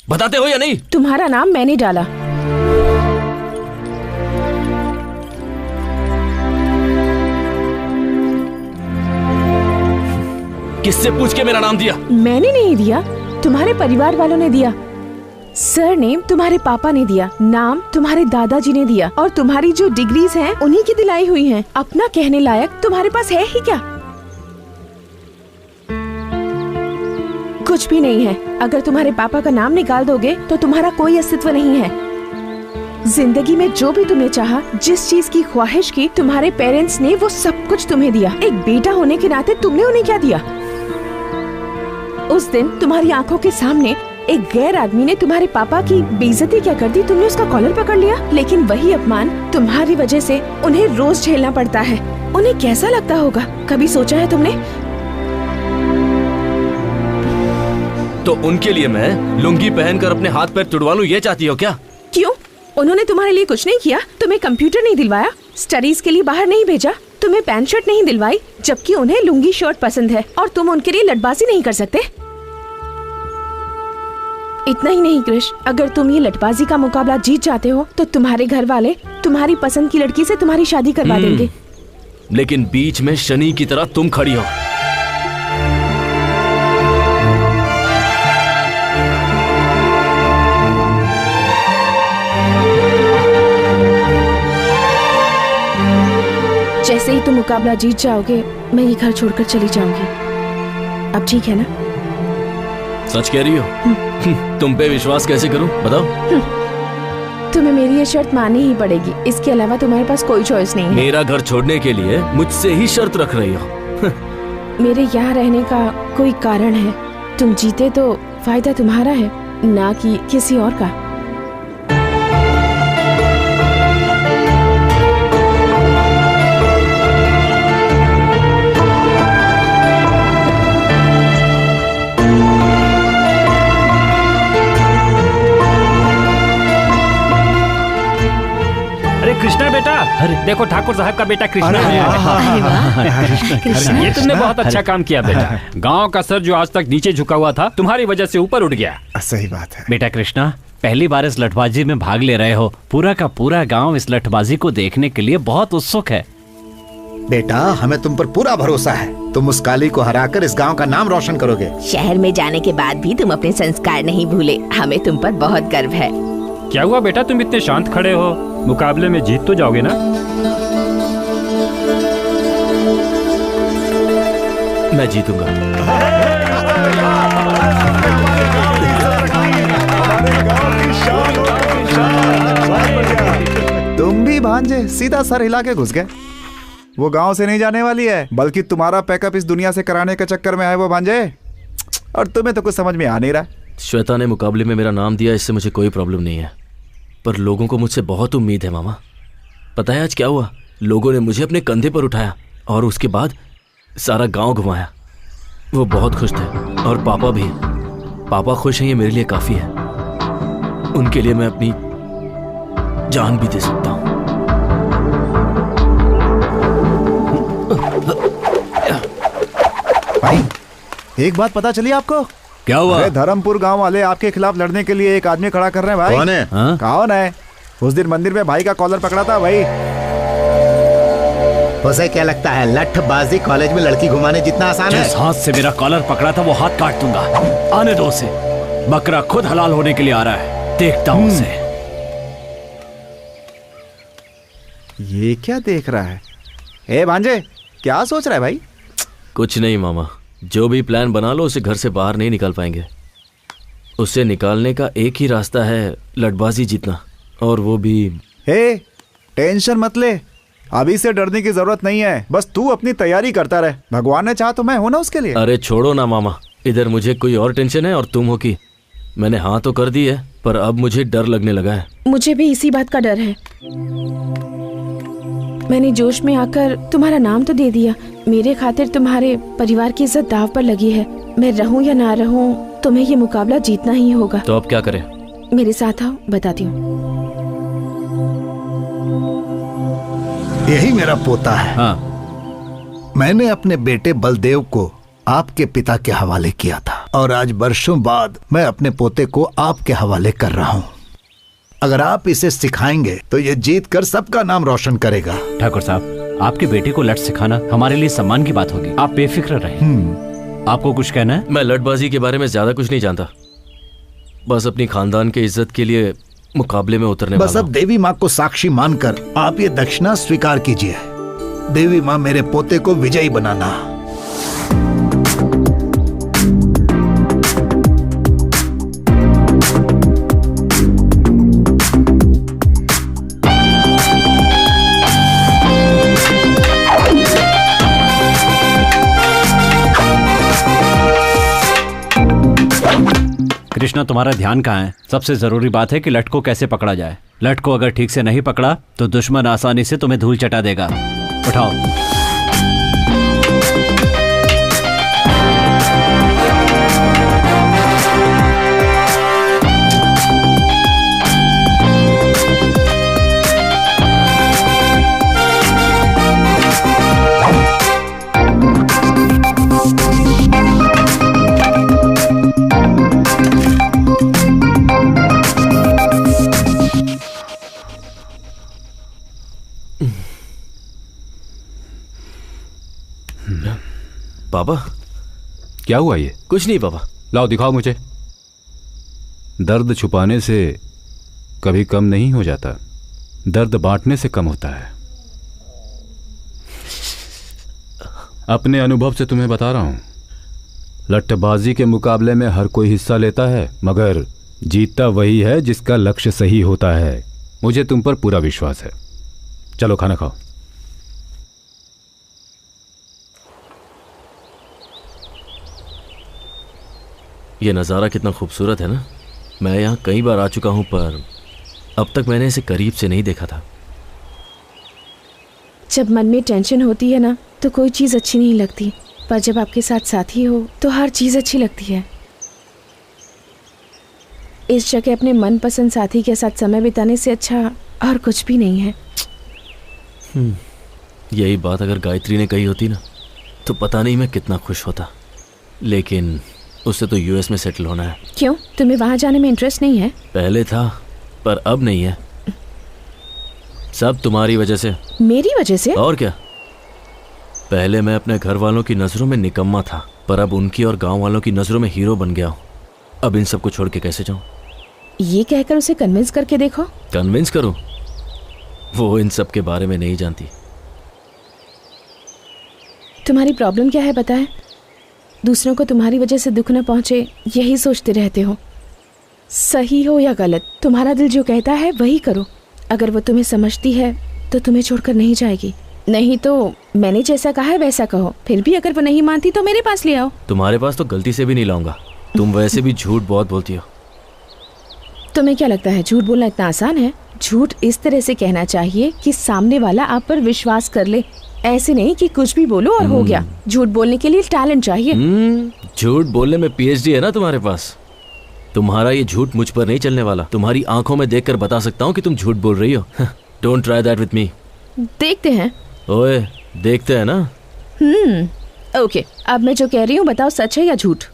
बताते हो या नहीं? तुम्हारा नाम मैंने डाला। किससे पूछ के मेरा नाम दिया? मैंने नहीं दिया, तुम्हारे परिवार वालों ने दिया। सरनेम तुम्हारे पापा ने दिया, नाम तुम्हारे दादाजी ने दिया, और तुम्हारी जो डिग्रीज हैं उन्हीं की दिलाई हुई हैं। अपना कहने लायक तुम्हारे पास है ही क्या? कुछ भी नहीं है। अगर तुम्हारे पापा का नाम निकाल दोगे तो तुम्हारा कोई अस्तित्व नहीं है। जिंदगी में जो भी तुमने चाहा, जिस चीज की ख्वाहिश की, तुम्हारे पेरेंट्स ने वो सब कुछ तुम्हें दिया। एक बेटा होने के नाते तुमने उन्हें क्या दिया? उस दिन तुम्हारी आंखों के सामने एक गैर आदमी ने तुम्हारे पापा की बेइज्जती क्या कर दी, तुमने उसका कॉलर पकड़ लिया। लेकिन वही अपमान तुम्हारी वजह से उन्हें रोज झेलना पड़ता है। उन्हें कैसा लगता होगा, कभी सोचा है तुमने? तो उनके लिए मैं लुंगी पहनकर अपने हाथ पैर तुड़वा लूं, ये चाहती हो क्या? क्यों? उन्होंने तुम्हारे लिए कुछ नहीं किया? तुम्हें कंप्यूटर नहीं दिलवाया, स्टडीज के लिए बाहर नहीं भेजा, तुम्हें पैंट शर्ट नहीं दिलवाई, जबकि उन्हें लुंगी शर्ट पसंद है, और तुम उनके लिए लटबाजी नहीं कर सकते? इतना ही नहीं कृष, अगर तुम ये लटबाजी का मुकाबला जीत जाते हो तो तुम्हारे घर वाले तुम्हारी पसंद की लड़की से तुम्हारी शादी करवा देंगे। लेकिन बीच में शनि की तरह तुम खड़ी हो। जैसे ही तुम मुकाबला जीत जाओगे, मैं ये घर छोड़कर चली जाऊंगी। अब ठीक है ना? सच कह रही हो? तुम पे विश्वास कैसे करूं, बताओ? तुम्हें मेरी ये शर्त माननी ही पड़ेगी, इसके अलावा तुम्हारे पास कोई चॉइस नहीं है। मेरा घर छोड़ने के लिए मुझसे ही शर्त रख रही हो? मेरे यहाँ रहने का कोई कारण है। तुम जीते तो फायदा तुम्हारा है, ना कि किसी और का। कृष्णा बेटा, अरे देखो ठाकुर साहब का बेटा कृष्णा है। ये तुमने बहुत अच्छा काम किया बेटा। गांव का सर जो आज तक नीचे झुका हुआ था तुम्हारी वजह से ऊपर उठ गया। सही बात है बेटा कृष्णा, पहली बार इस लठबाजी में भाग ले रहे हो। पूरा का पूरा गांव इस लठबाजी को देखने के लिए बहुत उत्सुक है। बेटा हमें तुम पर पूरा भरोसा है। तुम उस काली को हराकर इस गांव का नाम रोशन करोगे। शहर में जाने के बाद भी तुम अपने संस्कार नहीं भूले। हमें तुम पर बहुत गर्व है। क्या हुआ बेटा, तुम इतने शांत खड़े हो? मुकाबले में जीत तो जाओगे ना? मैं जीतूंगा। तुम भी भांजे सीधा सर हिला के घुस गए। वो गांव से नहीं जाने वाली है, बल्कि तुम्हारा पैकअप इस दुनिया से कराने के चक्कर में है वो भांजे। और तुम्हें तो कुछ समझ में आ नहीं रहा। श्वेता ने मुकाबले में मेरा नाम दिया, इससे मुझे कोई प्रॉब्लम नहीं है, पर लोगों को मुझसे बहुत उम्मीद है मामा। पता है आज क्या हुआ? लोगों ने मुझे अपने कंधे पर उठाया और उसके बाद सारा गांव घुमाया। वो बहुत खुश थे और पापा भी। पापा खुश हैं, ये मेरे लिए काफी है। उनके लिए मैं अपनी जान भी दे सकता हूं। भाई एक बात पता चली आपको? क्या हुआ? अरे धर्मपुर गांव वाले आपके खिलाफ लड़ने के लिए एक आदमी खड़ा कर रहे हैं भाई। कौन है? कौन है? उस दिन मंदिर में भाई का कॉलर पकड़ा था भाई। उसे क्या लगता है लठबाजी कॉलेज में लड़की घुमाने जितना आसान है? जिस हाथ से मेरा कॉलर पकड़ा था वो हाथ काट दूंगा। आने दो उसे। बकरा खुद हलाल होने के लिए आ रहा है, देखता हूं उसे। ये क्या देख रहा है? ए भांजे, क्या सोच रहा है भाई? कुछ नहीं मामा, जो भी प्लान बना लो उसे घर से बाहर नहीं निकाल पाएंगे। उसे निकालने का एक ही रास्ता है, लठबाजी जीतना, और वो भी। हे, टेंशन मत ले, अभी से डरने की जरूरत नहीं है। बस तू अपनी तैयारी करता रहे। भगवान ने चाहा तो मैं हूं ना उसके लिए। अरे छोड़ो ना मामा, इधर मुझे कोई और टेंशन है और तुम हो कि मैंने हाँ तो कर दी है, पर अब मुझे डर लगने लगा है। मुझे भी इसी बात का डर है। मैंने जोश में आकर तुम्हारा नाम तो दे दिया। मेरे खातिर तुम्हारे परिवार की इज्जत दाव पर लगी है। मैं रहूं या ना रहूं, तुम्हें ये मुकाबला जीतना ही होगा। तो अब क्या करें? मेरे साथ आओ, बताती हूँ। यही मेरा पोता है। हाँ। मैंने अपने बेटे बलदेव को आपके पिता के हवाले किया था और आज वर्षों बाद मैं अपने पोते को आपके हवाले कर रहा हूँ। अगर आप इसे सिखाएंगे तो ये जीत कर सबका नाम रोशन करेगा। ठाकुर साहब, आपके बेटे को लठ सिखाना हमारे लिए सम्मान की बात होगी। आप बेफिक्र रहें। आपको कुछ कहना है? मैं लठबाजी के बारे में ज्यादा कुछ नहीं जानता, बस अपनी खानदान के इज्जत के लिए मुकाबले में उतरने बस वाला अब देवी माँ को साक्षी मानकर आप ये दक्षिणा स्वीकार कीजिए। देवी माँ मेरे पोते को विजयी बनाना। कृष्णा, तुम्हारा ध्यान कहाँ है? सबसे जरूरी बात है कि लठ को कैसे पकड़ा जाए। लठ को अगर ठीक से नहीं पकड़ा तो दुश्मन आसानी से तुम्हें धूल चटा देगा। उठाओ। पापा, क्या हुआ? ये कुछ नहीं पापा। लाओ दिखाओ मुझे। दर्द छुपाने से कभी कम नहीं हो जाता, दर्द बांटने से कम होता है। अपने अनुभव से तुम्हें बता रहा हूं, लठबाजी के मुकाबले में हर कोई हिस्सा लेता है, मगर जीतता वही है जिसका लक्ष्य सही होता है। मुझे तुम पर पूरा विश्वास है। चलो खाना खाओ। ये नज़ारा कितना खूबसूरत है ना। मैं यहाँ कई बार आ चुका हूँ, पर अब तक मैंने इसे करीब से नहीं देखा था। जब मन में टेंशन होती है ना तो कोई चीज़ अच्छी नहीं लगती, पर जब आपके साथ साथी हो तो हर चीज़ अच्छी लगती है। इस जगह अपने मनपसंद साथी के साथ समय बिताने से अच्छा और कुछ भी नहीं है। यही बात अगर गायत्री ने कही होती ना तो पता नहीं मैं कितना खुश होता, लेकिन उससे तो यूएस में सेटल होना है। क्यों, तुम्हें वहां जाने में इंटरेस्ट नहीं है? पहले था पर अब नहीं है। सब तुम्हारी वजह से। मेरी वजह से? और क्या। पहले मैं अपने घर वालों की नजरों में निकम्मा था, पर अब उनकी और गांव वालों की नजरों में हीरो बन गया हूँ। अब इन सबको छोड़ के कैसे जाऊं? ये कहकर उसे कन्विंस करके देखो। कन्विंस करूं? वो इन सब के बारे में नहीं जानती। तुम्हारी प्रॉब्लम क्या है बताएं? दूसरों को तुम्हारी वजह से दुख न पहुंचे यही सोचते रहते हो। सही हो या गलत, तुम्हारा दिल जो कहता है वही करो। अगर वो तुम्हें समझती है तो तुम्हें छोड़कर नहीं जाएगी, नहीं तो मैंने जैसा कहा है वैसा कहो। फिर भी अगर वो नहीं मानती तो मेरे पास ले आओ। तुम्हारे पास तो गलती से भी नहीं लाऊंगा। तुम वैसे भी झूठ बहुत बोलती हो। तुम्हें क्या लगता है झूठ बोलना इतना आसान है? झूठ इस तरह से कहना चाहिए कि सामने वाला आप पर विश्वास कर ले, ऐसे नहीं कि कुछ भी बोलो और हो गया। झूठ बोलने के लिए टैलेंट चाहिए। झूठ बोलने में पीएचडी है ना तुम्हारे पास। तुम्हारा ये झूठ मुझ पर नहीं चलने वाला। तुम्हारी आंखों में देखकर बता सकता हूँ कि तुम झूठ बोल रही हो। Don't try that with me. देखते हैं। ओए, देखते हैं ना। ओके, अब मैं जो कह रही हूँ बताओ सच है या झूठ?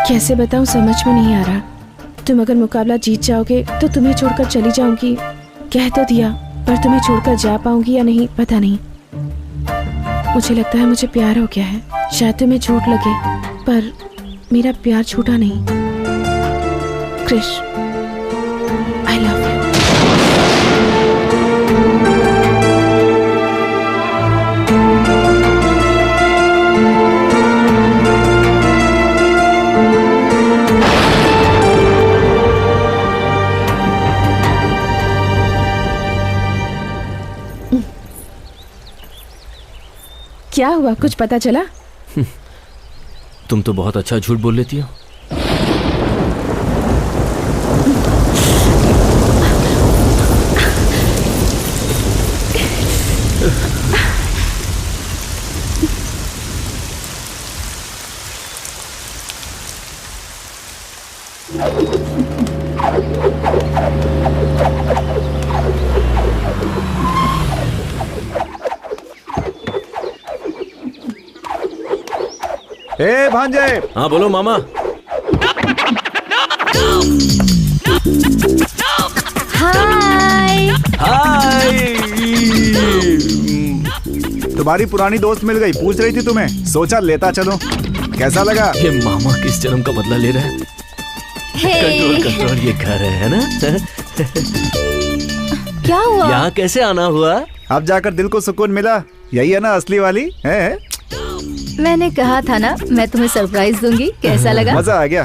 कैसे बताऊं, समझ में नहीं आ रहा। तुम अगर मुकाबला जीत जाओगे तो तुम्हें छोड़कर चली जाऊंगी, कह तो दिया, पर तुम्हें छोड़कर जा पाऊंगी या नहीं पता नहीं। मुझे लगता है मुझे प्यार हो गया है। शायद तुम्हें झूठ लगे पर मेरा प्यार छूटा नहीं। Krish, I love you. क्या हुआ, कुछ पता चला? तुम तो बहुत अच्छा झूठ बोल लेती हो। ए भांजे। हाँ बोलो मामा। हाय। हाय। तुम्हारी पुरानी दोस्त मिल गई, पूछ रही थी तुम्हें, सोचा लेता चलो। कैसा लगा? ये मामा किस जन्म का बदला ले रहा है? कंट्रोल कंट्रोल, ये घर है ना? क्या हुआ? यहाँ कैसे आना हुआ? अब जाकर दिल को सुकून मिला। यही है ना असली वाली है? मैंने कहा था ना मैं तुम्हें सरप्राइज दूंगी। कैसा लगा? मजा आ गया।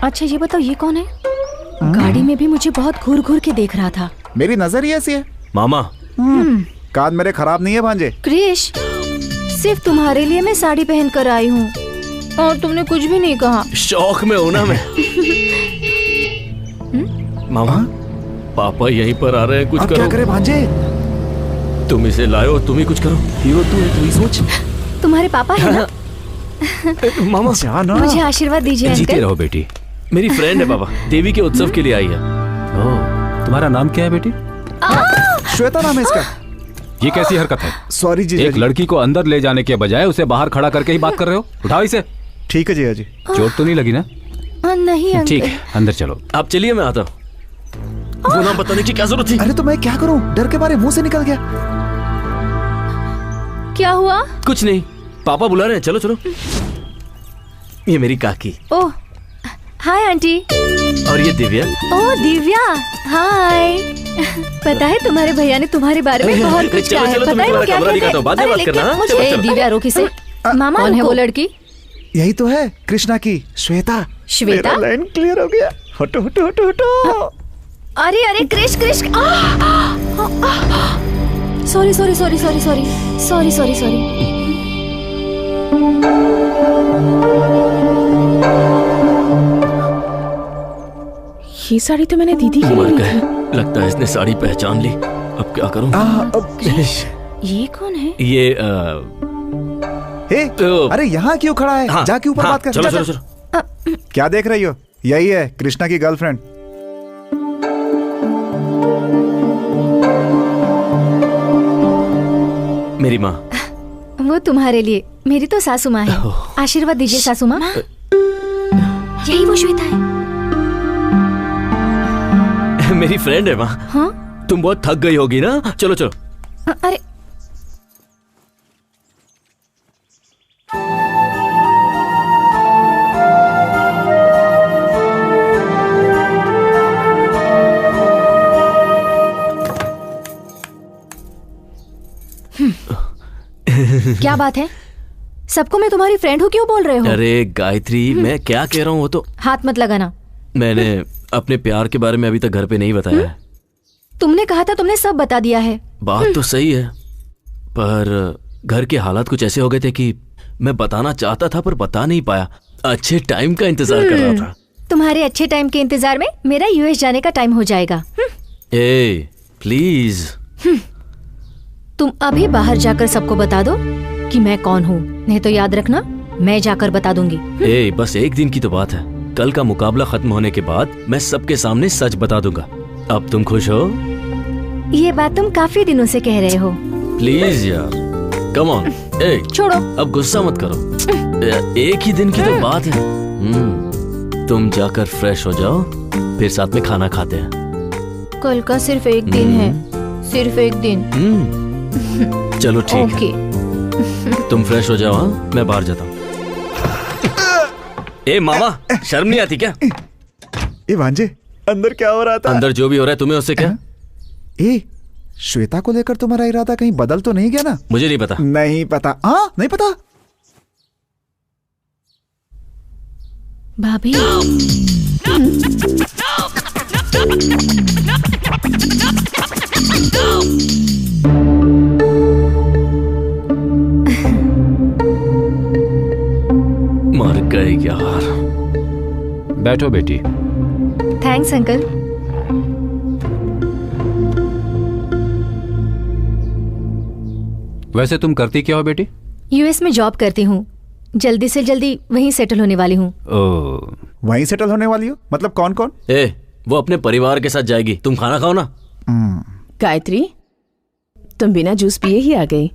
अच्छा ये बताओ ये कौन है? गाड़ी में भी मुझे बहुत घूर घूर के देख रहा था। मेरी नजर ही ऐसी है। मामा। कान मेरे खराब नहीं है भांजे। क्रिश, सिर्फ तुम्हारे लिए मैं साड़ी पहन कर आई हूँ और तुमने कुछ भी नहीं कहा। शौक में हूँ ना मैं। मामा, पापा यहीं पर आ रहे हैं, कुछ करो। क्या करे भांजे? तुम इसे लाओ, तुम ही कुछ करो। हीरो तू ही सोच। तुम्हारे पापा है ना? मामा जाना। मुझे आशीर्वाद दीजिए जीते अंकल। रहो बेटी। मेरी फ्रेंड है पापा, देवी के उत्सव के लिए आई है। ओह, तुम्हारा नाम क्या है बेटी? श्वेता नाम है इसका। ये कैसी हरकत है? सॉरी जी। एक लड़की को अंदर ले जाने के बजाय उसे बाहर खड़ा करके ही बात कर रहे हो। उठाओ इसे। ठीक है जीजा जी। चोट तो नहीं लगी ना? नहीं अंकल। ठीक है, अंदर चलो। आप चलिए, मैं आता हूँ। वो नाम बताने की क्या जरूरत थी? अरे तो मैं क्या करूं, डर के मारे मुंह से निकल गया। क्या हुआ? कुछ नहीं, पापा बुला रहे हैं, चलो चलो। ये मेरी काकी। ओह हाय आंटी। और ये दिव्या। ओह दिव्या, हाय। पता है तुम्हारे भैया ने तुम्हारे बारे में बहुत कुछ कहा है। पता है वो क्या कहते हैं? बाद में बात करना। मुझे दिव्या रोकी से। मामा कौन है वो लड़की? यही तो है, कृष्णा की श्वेता। श्वेता? लाइन क्लियर हो गया। हटो हटो हटो हटो। अरे अरे Krish Krish. Sorry sorry sorry sorry sorry sorry sorry sorry. ये साड़ी तो मैंने दीदी की ली थी। लगता है इसने साड़ी पहचान ली। अब क्या करूं? ये कौन है? ये हे, अरे यहाँ क्यों खड़ा है? हाँ, जाके ऊपर बात कर। चलो जा, चलो जा। चलो। क्या देख रही हो? यही है कृष्णा की गर्लफ्रेंड। मेरी माँ। वो तुम्हारे लिए। मेरी तो सासू माँ है। आशीर्वाद दीजिए सासू माँ। यही वो श्वेता है। मेरी फ्रेंड है माँ। हाँ? तुम बहुत थक गई होगी ना, चलो चलो। अरे क्या बात है? सबको मैं तुम्हारी फ्रेंड हूँ क्यों बोल रहे हो? अरे गायत्री, मैं क्या कह रहा हूँ वो तो। हाथ मत लगाना। मैंने अपने प्यार के बारे में अभी तक घर पे नहीं बताया है। तुमने कहा था तुमने सब बता दिया है। बात तो सही है, पर घर के हालात कुछ ऐसे हो गए थे कि मैं बताना चाहता था पर बता नहीं पाया। अच्छे टाइम का इंतजार कर रहा था। तुम्हारे अच्छे टाइम के इंतजार में मेरा यूएस जाने का टाइम हो जाएगा। ए, प्लीज। तुम अभी बाहर जाकर सबको बता दो कि मैं कौन हूँ, नहीं तो याद रखना मैं जाकर बता दूंगी। ए, बस एक दिन की तो बात है। कल का मुकाबला खत्म होने के बाद मैं सबके सामने सच बता दूंगा। अब तुम खुश हो? ये बात तुम काफी दिनों से कह रहे हो। प्लीज यार, कम ऑन। ए, छोड़ो। अब गुस्सा मत करो। एक ही दिन की तो बात है। तुम जाकर फ्रेश हो जाओ, फिर साथ में खाना खाते हैं। कल का सिर्फ एक दिन है, सिर्फ एक दिन। चलो ठीक है, तुम फ्रेश हो जाओ। हाँ, मैं बाहर जाता हूँ। ए मामा, शर्म नहीं आती क्या? ए भांजे, अंदर क्या हो रहा था? अंदर जो भी हो रहा है तुम्हें उससे क्या? ए, श्वेता को लेकर तुम्हारा इरादा कहीं बदल तो नहीं गया ना? मुझे नहीं पता। नहीं पता? हाँ, नहीं पता। भाभी। मर गए यार। बैठो बेटी। Thanks uncle. वैसे तुम करती क्या हो बेटी? यूएस में जॉब करती हूँ। जल्दी से जल्दी वहीं सेटल होने वाली हूँ। वहीं सेटल होने वाली हो? मतलब कौन कौन? ए, वो अपने परिवार के साथ जाएगी। तुम खाना खाओ ना। गायत्री, तुम बिना जूस पिए ही आ गई।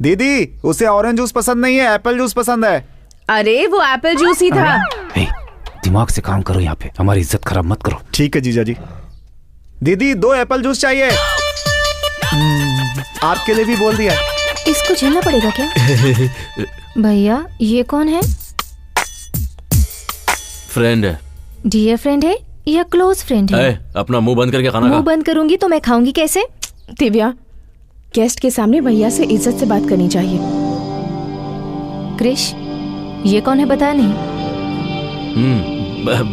दीदी, उसे ऑरेंज जूस पसंद नहीं है, एप्पल जूस पसंद है। अरे वो एप्पल जूस ही था। दिमाग से काम करो, यहाँ पे हमारी इज्जत खराब मत करो। ठीक है जीजा जी। दीदी, 2 एप्पल जूस चाहिए। आपके लिए भी बोल दिया। इसको झेलना पड़ेगा क्या? भैया, ये कौन है? फ्रेंड है। डियर फ्रेंड है या क्लोज फ्रेंड है? अपना मुंह बंद करके खाना खा। मुंह बंद करूंगी तो मैं खाऊंगी कैसे? दिव्या, गेस्ट के सामने भैया से इज्जत से बात करनी चाहिए। क्रिश, ये कौन है बताया नहीं?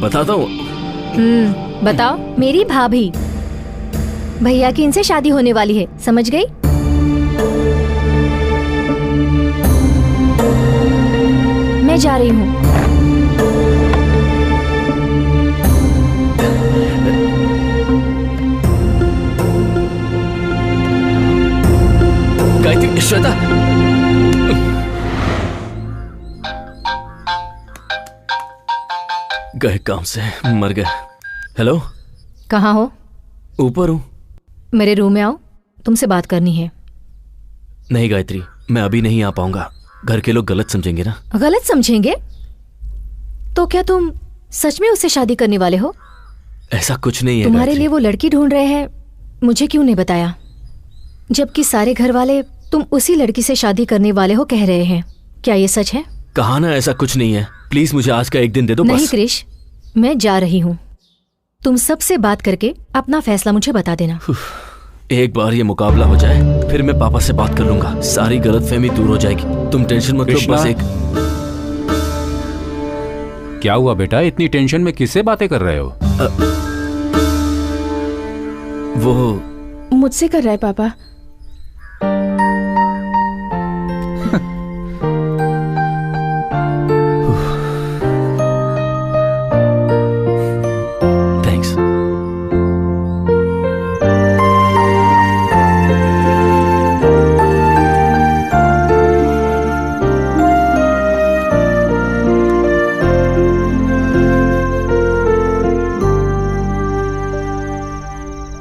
बताता हूँ। बताओ। मेरी भाभी। भैया की इनसे शादी होने वाली है, समझ गई? मैं जा रही हूँ। गायत्री, श्वेता। गए काम से, मर गए। हेलो, कहाँ हो? ऊपर हूँ। मेरे रूम में आओ, तुमसे बात करनी है। नहीं गायत्री, मैं अभी नहीं आ पाऊंगा। घर के लोग गलत समझेंगे ना। गलत समझेंगे? तो क्या तुम सच में उससे शादी करने वाले हो? ऐसा कुछ नहीं है। तुम्हारे लिए वो लड़की ढूंढ रहे हैं, मुझे क्यों नहीं बताया? जबकि सारे घर वाले तुम उसी लड़की से शादी करने वाले हो कह रहे हैं। क्या ये सच है? कहा ना, ऐसा कुछ नहीं है। प्लीज मुझे आज का एक दिन दे दो। नहीं क्रिश, मैं जा रही हूँ। तुम सबसे बात करके अपना फैसला मुझे बता देना। एक बार ये मुकाबला हो जाए, फिर मैं पापा से बात कर लूंगा। सारी गलतफहमी दूर हो जाएगी। तुम टेंशन मत लो। बस एक। क्या हुआ बेटा, इतनी टेंशन में किससे बातें कर रहे हो? वो मुझसे कर रहा है पापा।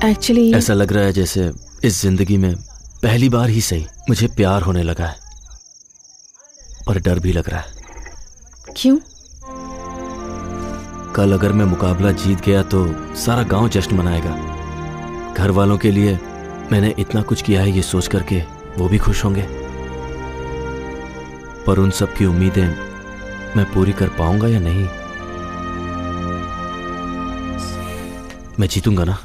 एक्चुअली ऐसा लग रहा है जैसे इस जिंदगी में पहली बार ही सही मुझे प्यार होने लगा है, पर डर भी लग रहा है। क्यों? कल अगर मैं मुकाबला जीत गया तो सारा गांव जश्न मनाएगा। घर वालों के लिए मैंने इतना कुछ किया है ये सोच करके वो भी खुश होंगे, पर उन सब की उम्मीदें मैं पूरी कर पाऊंगा या नहीं? मैं जीतूंगा ना?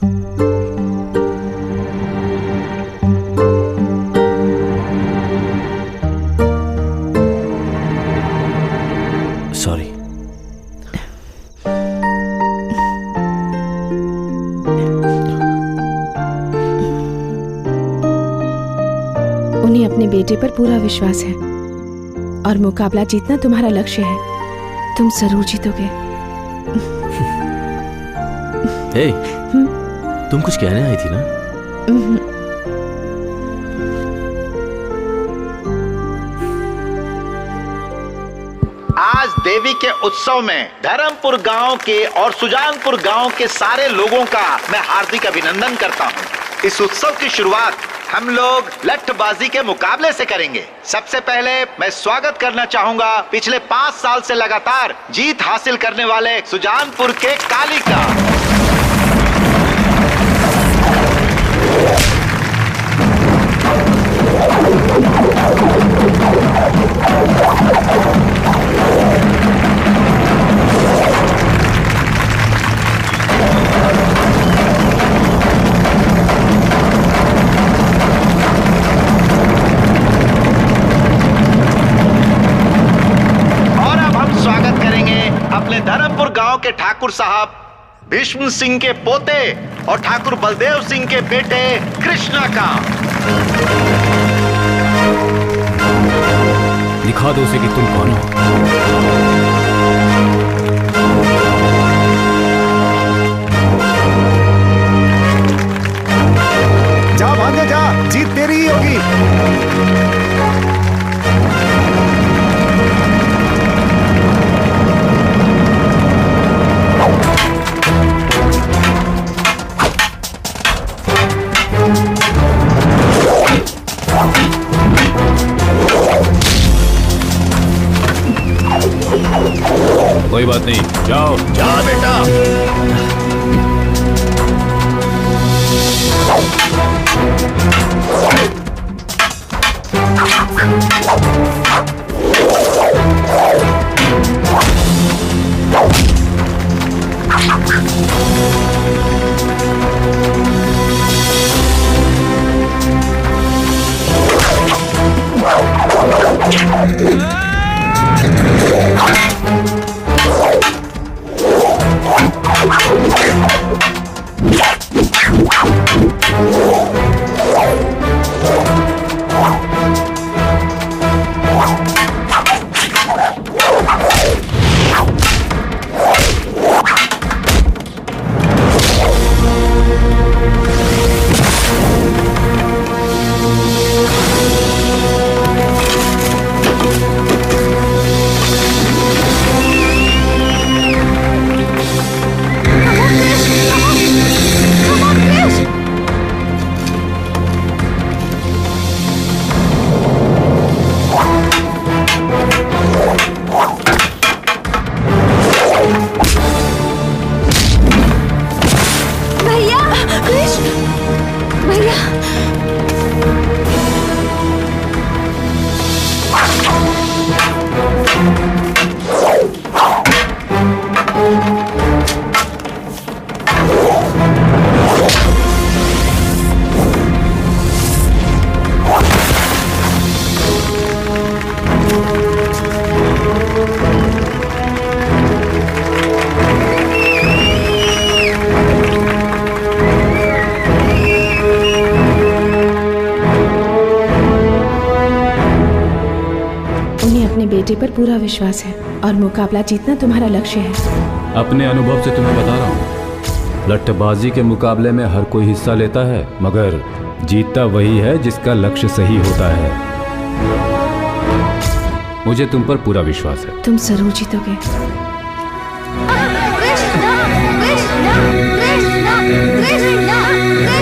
सॉरी। उन्हें अपने बेटे पर पूरा विश्वास है और मुकाबला जीतना तुम्हारा लक्ष्य है। तुम जरूर जीतोगे। हे, तुम कुछ कहने आई थी ना? आज देवी के उत्सव में धर्मपुर गांव के और सुजानपुर गांव के सारे लोगों का मैं हार्दिक अभिनंदन करता हूं। इस उत्सव की शुरुआत हम लोग लठबाजी के मुकाबले से करेंगे। सबसे पहले मैं स्वागत करना चाहूंगा पिछले 5 साल से लगातार जीत हासिल करने वाले सुजानपुर के काली का। अपने धर्मपुर गांव के ठाकुर साहब भीष्म सिंह के पोते और ठाकुर बलदेव सिंह के बेटे कृष्णा का। दिखा दो उसे कि तुम कौन हो। जा भांजे जा, जीत तेरी ही होगी। कोई बात नहीं, जाओ जा बेटा। बेटे पर पूरा विश्वास है और मुकाबला जीतना तुम्हारा लक्ष्य है। अपने अनुभव से तुम्हें बता रहा हूँ, लट्ठबाजी के मुकाबले में हर कोई हिस्सा लेता है, मगर जीतता वही है जिसका लक्ष्य सही होता है। मुझे तुम पर पूरा विश्वास है। तुम जरूर जीतोगे। कृष्णा, कृष्णा, कृष्णा, कृष्णा, कृष्णा।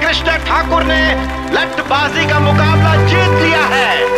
कृष्ण ठाकुर ने लठबाजी का मुकाबला जीत लिया है।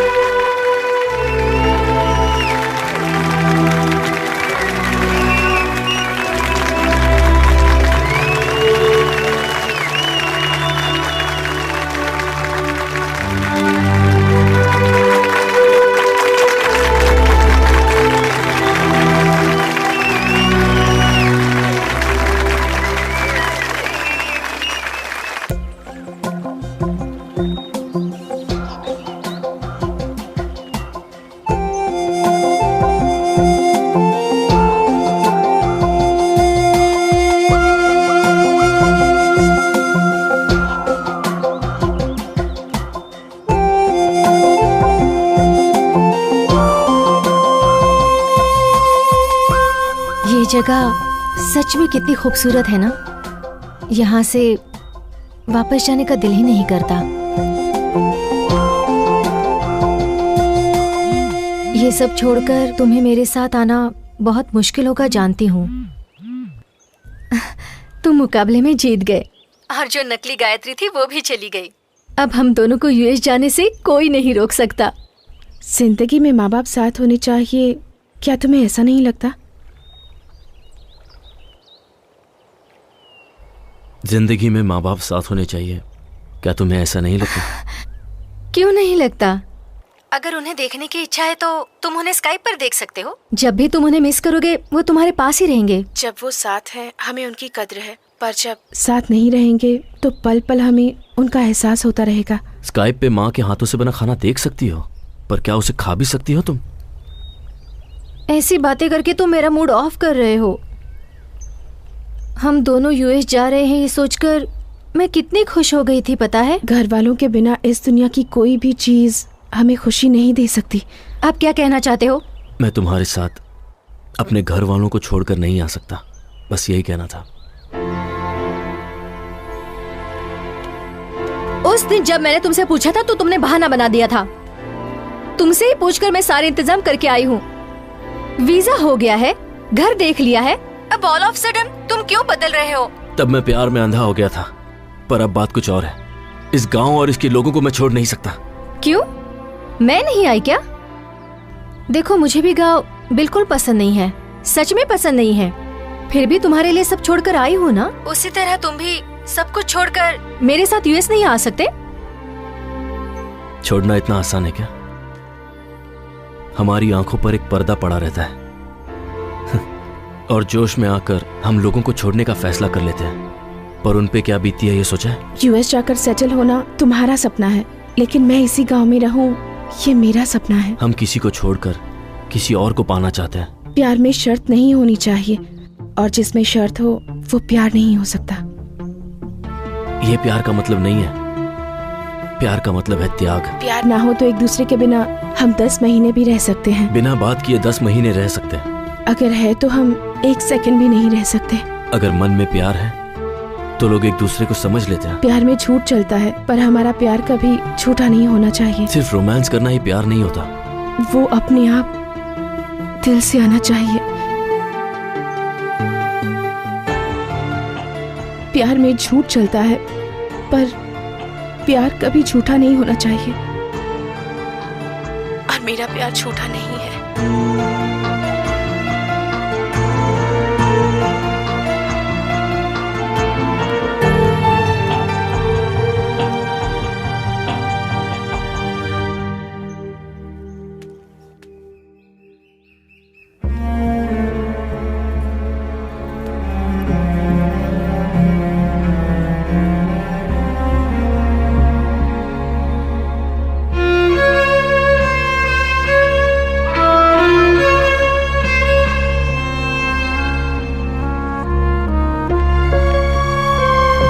जगह सच में कितनी खूबसूरत है ना। यहाँ से वापस जाने का दिल ही नहीं करता। ये सब छोड़कर तुम्हें मेरे साथ आना बहुत मुश्किल होगा, जानती हूँ। तुम मुकाबले में जीत गए और जो नकली गायत्री थी वो भी चली गई। अब हम दोनों को यूएस जाने से कोई नहीं रोक सकता। जिंदगी में माँ बाप साथ होने चाहिए, क्या तुम्हें ऐसा नहीं लगता? जिंदगी में माँ बाप साथ होने चाहिए, क्या तुम्हें ऐसा नहीं लगता? क्यों नहीं लगता? अगर उन्हें देखने की इच्छा है तो तुम उन्हें स्काइप पर देख सकते हो। जब भी तुम उन्हें मिस करोगे वो तुम्हारे पास ही रहेंगे। जब वो साथ हैं हमें उनकी कद्र है, पर जब साथ नहीं रहेंगे तो पल पल हमें उनका एहसास होता रहेगा। स्काइप पे माँ के हाथों से बना खाना देख सकती हो, पर क्या उसे खा भी सकती हो तुम? ऐसी बातें करके तुम मेरा मूड ऑफ कर रहे हो। हम दोनों यूएस जा रहे हैं ये सोचकर मैं कितनी खुश हो गई थी, पता है? घर वालों के बिना इस दुनिया की कोई भी चीज हमें खुशी नहीं दे सकती। आप क्या कहना चाहते हो? मैं तुम्हारे साथ अपने घर वालों को छोड़कर नहीं आ सकता, बस यही कहना था। उस दिन जब मैंने तुमसे पूछा था तो तुमने बहाना बना दिया था। तुमसे ही पूछकर मैं सारे इंतजाम करके आई हूँ। वीजा हो गया है, घर देख लिया है, अब ऑल ऑफ सडन तुम क्यों बदल रहे हो? तब मैं प्यार में अंधा हो गया था, पर अब बात कुछ और है। इस गांव और इसके लोगों को मैं छोड़ नहीं सकता। क्यों? मैं नहीं आई क्या? देखो मुझे भी गांव बिल्कुल पसंद नहीं है, सच में पसंद नहीं है, फिर भी तुम्हारे लिए सब छोड़कर आई हूँ ना। उसी तरह तुम भी सब कुछ छोड़कर मेरे साथ यूएस नहीं आ सकते? छोड़ना इतना आसान है क्या? हमारी आंखों पर एक पर्दा पड़ा रहता है और जोश में आकर हम लोगों को छोड़ने का फैसला कर लेते हैं, पर उन पे क्या बीती है ये सोचा है? यूएस जाकर सेटल होना तुम्हारा सपना है, लेकिन मैं इसी गांव में रहूं ये मेरा सपना है। हम किसी को छोड़कर किसी और को पाना चाहते हैं। प्यार में शर्त नहीं होनी चाहिए, और जिसमें शर्त हो वो प्यार नहीं हो सकता। ये प्यार का मतलब नहीं है, प्यार का मतलब है त्याग। प्यार ना हो तो एक दूसरे के बिना हम 10 महीने भी रह सकते हैं। बिना बात किए 10 महीने रह सकते हैं। अगर है तो हम 1 सेकंड भी नहीं रह सकते। अगर मन में प्यार है तो लोग एक दूसरे को समझ लेते हैं। प्यार में झूठ चलता है, पर हमारा प्यार कभी झूठा नहीं होना चाहिए। सिर्फ रोमांस करना ही प्यार नहीं होता, वो अपने आप दिल से आना चाहिए। प्यार में झूठ चलता है, पर प्यार कभी झूठा नहीं होना चाहिए, और मेरा प्यार झूठा नहीं है।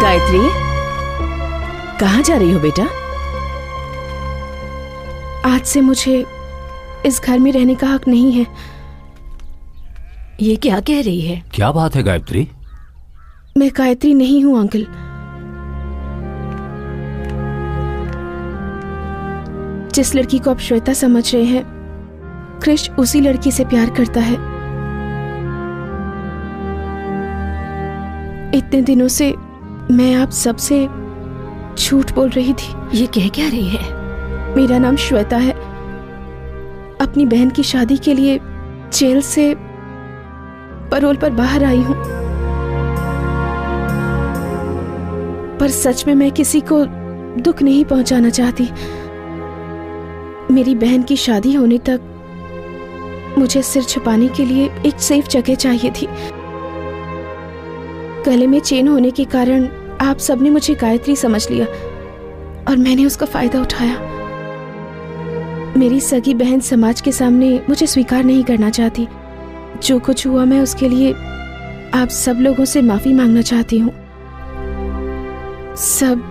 गायत्री, कहाँ जा रही हो बेटा? आज से मुझे इस घर में रहने का हक नहीं है। ये क्या कह रही है? क्या बात है गायत्री? मैं गायत्री नहीं हूँ अंकल। जिस लड़की को आप श्वेता समझ रहे हैं, क्रिश उसी लड़की से प्यार करता है। इतने दिनों से मैं आप सबसे झूठ बोल रही थी। ये कह क्या रही है? मेरा नाम श्वेता है। अपनी बहन की शादी के लिए जेल से पैरोल पर बाहर आई हूं, पर सच में मैं किसी को दुख नहीं पहुंचाना चाहती। मेरी बहन की शादी होने तक मुझे सिर छुपाने के लिए एक सेफ जगह चाहिए थी। गले में चेन होने के कारण आप सबने मुझे गायत्री समझ लिया और मैंने उसका फायदा उठाया। मेरी सगी बहन समाज के सामने मुझे स्वीकार नहीं करना चाहती। जो कुछ हुआ मैं उसके लिए आप सब लोगों से माफी मांगना चाहती हूँ। सब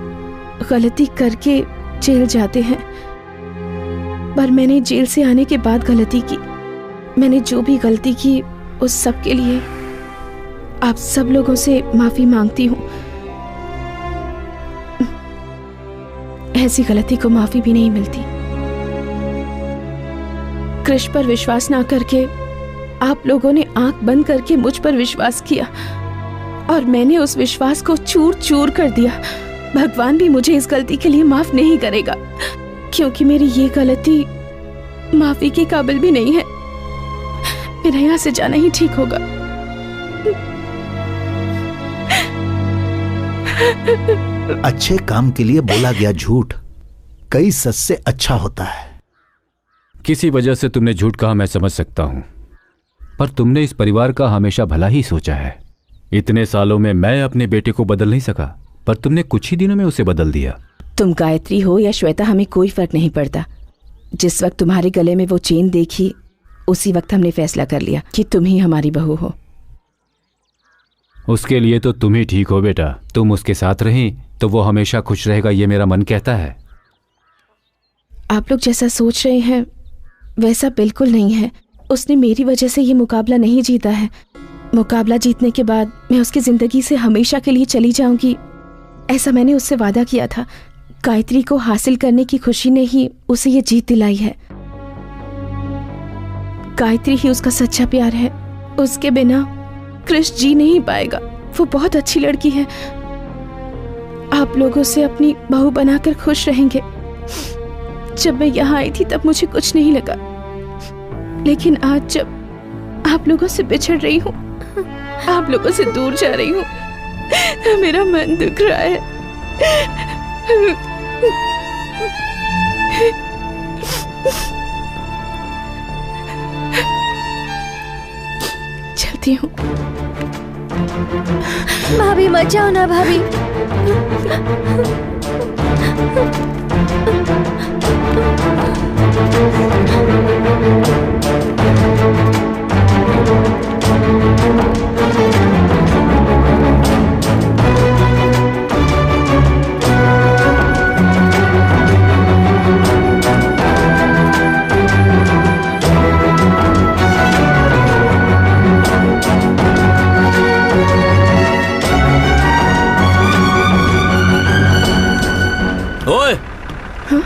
गलती करके जेल जाते हैं, पर मैंने जेल से आने के बाद गलती की। मैंने जो भी गलती की उस सब के लिए आप सब लोगों से माफी मांगती हूँ। ऐसी गलती को माफी भी नहीं मिलती। कृष पर विश्वास ना करके आप लोगों ने आंख बंद करके मुझ पर विश्वास किया और मैंने उस विश्वास को चूर चूर कर दिया। भगवान भी मुझे इस गलती के लिए माफ नहीं करेगा, क्योंकि मेरी ये गलती माफी के काबिल भी नहीं है। मेरा यहाँ से जाना ही ठीक होगा। अच्छे काम के लिए बोला गया झूठ कई सच से अच्छा होता है। किसी वजह से तुमने झूठ कहा, मैं समझ सकता हूं, पर तुमने इस परिवार का हमेशा भला ही सोचा है। इतने सालों में मैं अपने बेटे को बदल नहीं सका, पर तुमने कुछ ही दिनों में उसे बदल दिया। तुम गायत्री हो या श्वेता, हमें कोई फर्क नहीं पड़ता। जिस वक्त तुम्हारे गले में वो चेन देखी उसी वक्त हमने फैसला कर लिया कि तुम ही हमारी बहू हो। उसके लिए तो तुम ही ठीक हो बेटा। तुम उसके साथ रही तो वो हमेशा खुश रहेगा, ये मेरा मन कहता है। आप लोग जैसा सोच रहे हैं वैसा बिल्कुल नहीं है। उसने मेरी वजह से ये मुकाबला नहीं जीता है। मुकाबला जीतने के बाद मैं उसकी जिंदगी से हमेशा के लिए चली जाऊंगी, ऐसा मैंने उससे वादा किया था। गायत्री को हासिल करने की खुशी ने ही उसे ये जीत दिलाई है। गायत्री ही उसका सच्चा प्यार है। उसके बिना कृष जी नहीं पाएगा। वो बहुत अच्छी लड़की है। आप लोगों से अपनी बहू बनाकर खुश रहेंगे। जब मैं यहाँ आई थी तब मुझे कुछ नहीं लगा, लेकिन आज जब आप लोगों से बिछड़ रही हूँ, आप लोगों से दूर जा रही हूँ, तो मेरा मन दुख रहा है। चलती हूँ। भाभी मत जाओ ना भाभी। ओए! हाँ?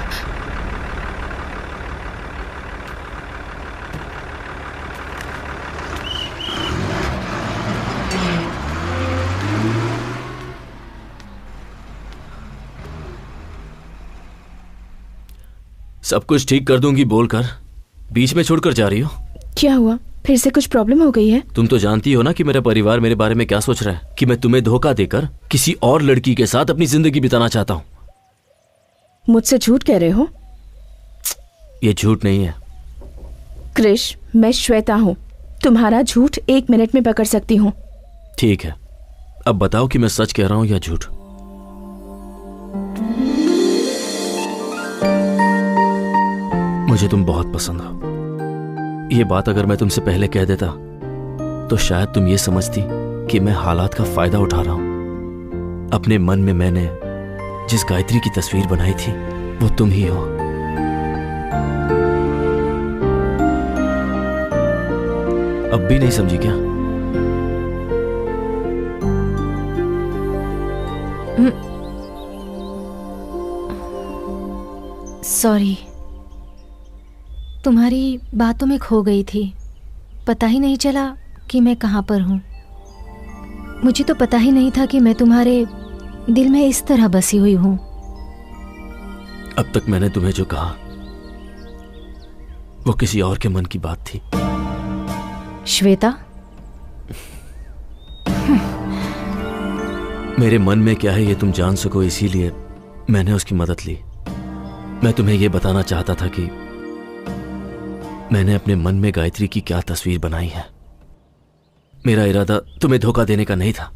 सब कुछ ठीक कर दूंगी बोलकर बीच में छोड़कर जा रही हो। क्या हुआ? फिर से कुछ प्रॉब्लम हो गई है? तुम तो जानती हो ना कि मेरा परिवार मेरे बारे में क्या सोच रहा है, कि मैं तुम्हें धोखा देकर किसी और लड़की के साथ अपनी जिंदगी बिताना चाहता हूँ। मुझसे झूठ कह रहे हो? ये झूठ नहीं है। कृष, मैं श्वेता हूँ। तुम्हारा झूठ 1 मिनट में पकड़ सकती हूँ। ठीक है, अब बताओ कि मैं सच कह रहा हूँ या झूठ। मुझे तुम बहुत पसंद हो। ये बात अगर मैं तुमसे पहले कह देता तो शायद तुम ये समझती कि मैं हालात का फायदा उठा रहा हूं। अपने मन में मैंने जिस गायत्री की तस्वीर बनाई थी वो तुम ही हो। अब भी नहीं समझी क्या? सॉरी, तुम्हारी बातों में खो गई थी। पता ही नहीं चला कि मैं कहाँ पर हूँ। मुझे तो पता ही नहीं था कि मैं तुम्हारे दिल में इस तरह बसी हुई हूँ। अब तक मैंने तुम्हें जो कहा वो किसी और के मन की बात थी। श्वेता, मेरे मन में क्या है ये तुम जान सको, इसीलिए मैंने उसकी मदद ली। मैं तुम्हें यह बताना चाहता था कि मैंने अपने मन में गायत्री की क्या तस्वीर बनाई है। मेरा इरादा तुम्हें धोखा देने का नहीं था।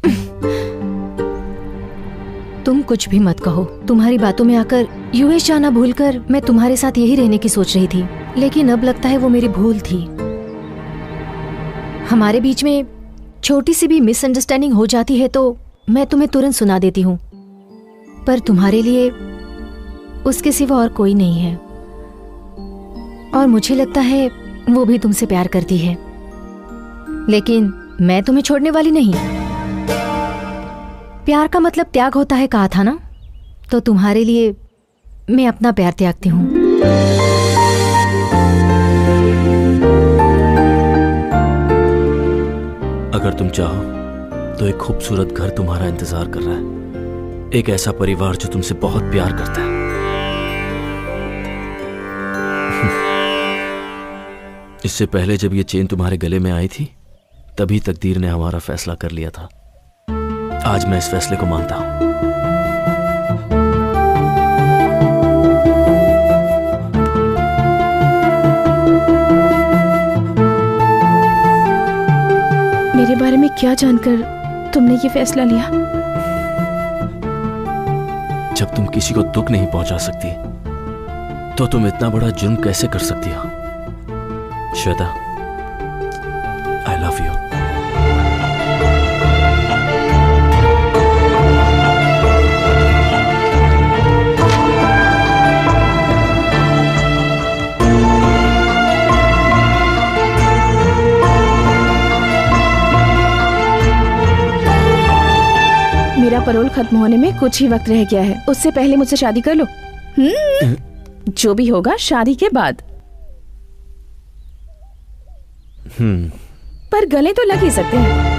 तुम कुछ भी मत कहो। तुम्हारी बातों में आकर यूएस जाना भूलकर मैं तुम्हारे साथ यही रहने की सोच रही थी, लेकिन अब लगता है वो मेरी भूल थी। हमारे बीच में छोटी सी भी मिसअंडरस्टैंडिंग हो जाती है तो मैं तुम्हें तुरंत सुना देती हूँ, पर तुम्हारे लिए उसके सिवा और कोई नहीं है। और मुझे लगता है वो भी तुमसे प्यार करती है, लेकिन मैं तुम्हें छोड़ने वाली नहीं। प्यार का मतलब त्याग होता है कहा था ना, तो तुम्हारे लिए मैं अपना प्यार त्यागती हूँ। अगर तुम चाहो तो एक खूबसूरत घर तुम्हारा इंतजार कर रहा है, एक ऐसा परिवार जो तुमसे बहुत प्यार करता है। इससे पहले जब ये चेन तुम्हारे गले में आई थी तभी तकदीर ने हमारा फैसला कर लिया था। आज मैं इस फैसले को मानता हूं। मेरे बारे में क्या जानकर तुमने ये फैसला लिया? जब तुम किसी को दुख नहीं पहुंचा सकती तो तुम इतना बड़ा जुर्म कैसे कर सकती हो? श्वेता, आई लव यू। मेरा पैरोल खत्म होने में कुछ ही वक्त रह गया है, उससे पहले मुझसे शादी कर लो। जो भी होगा शादी के बाद। पर गले तो लग ही सकते हैं।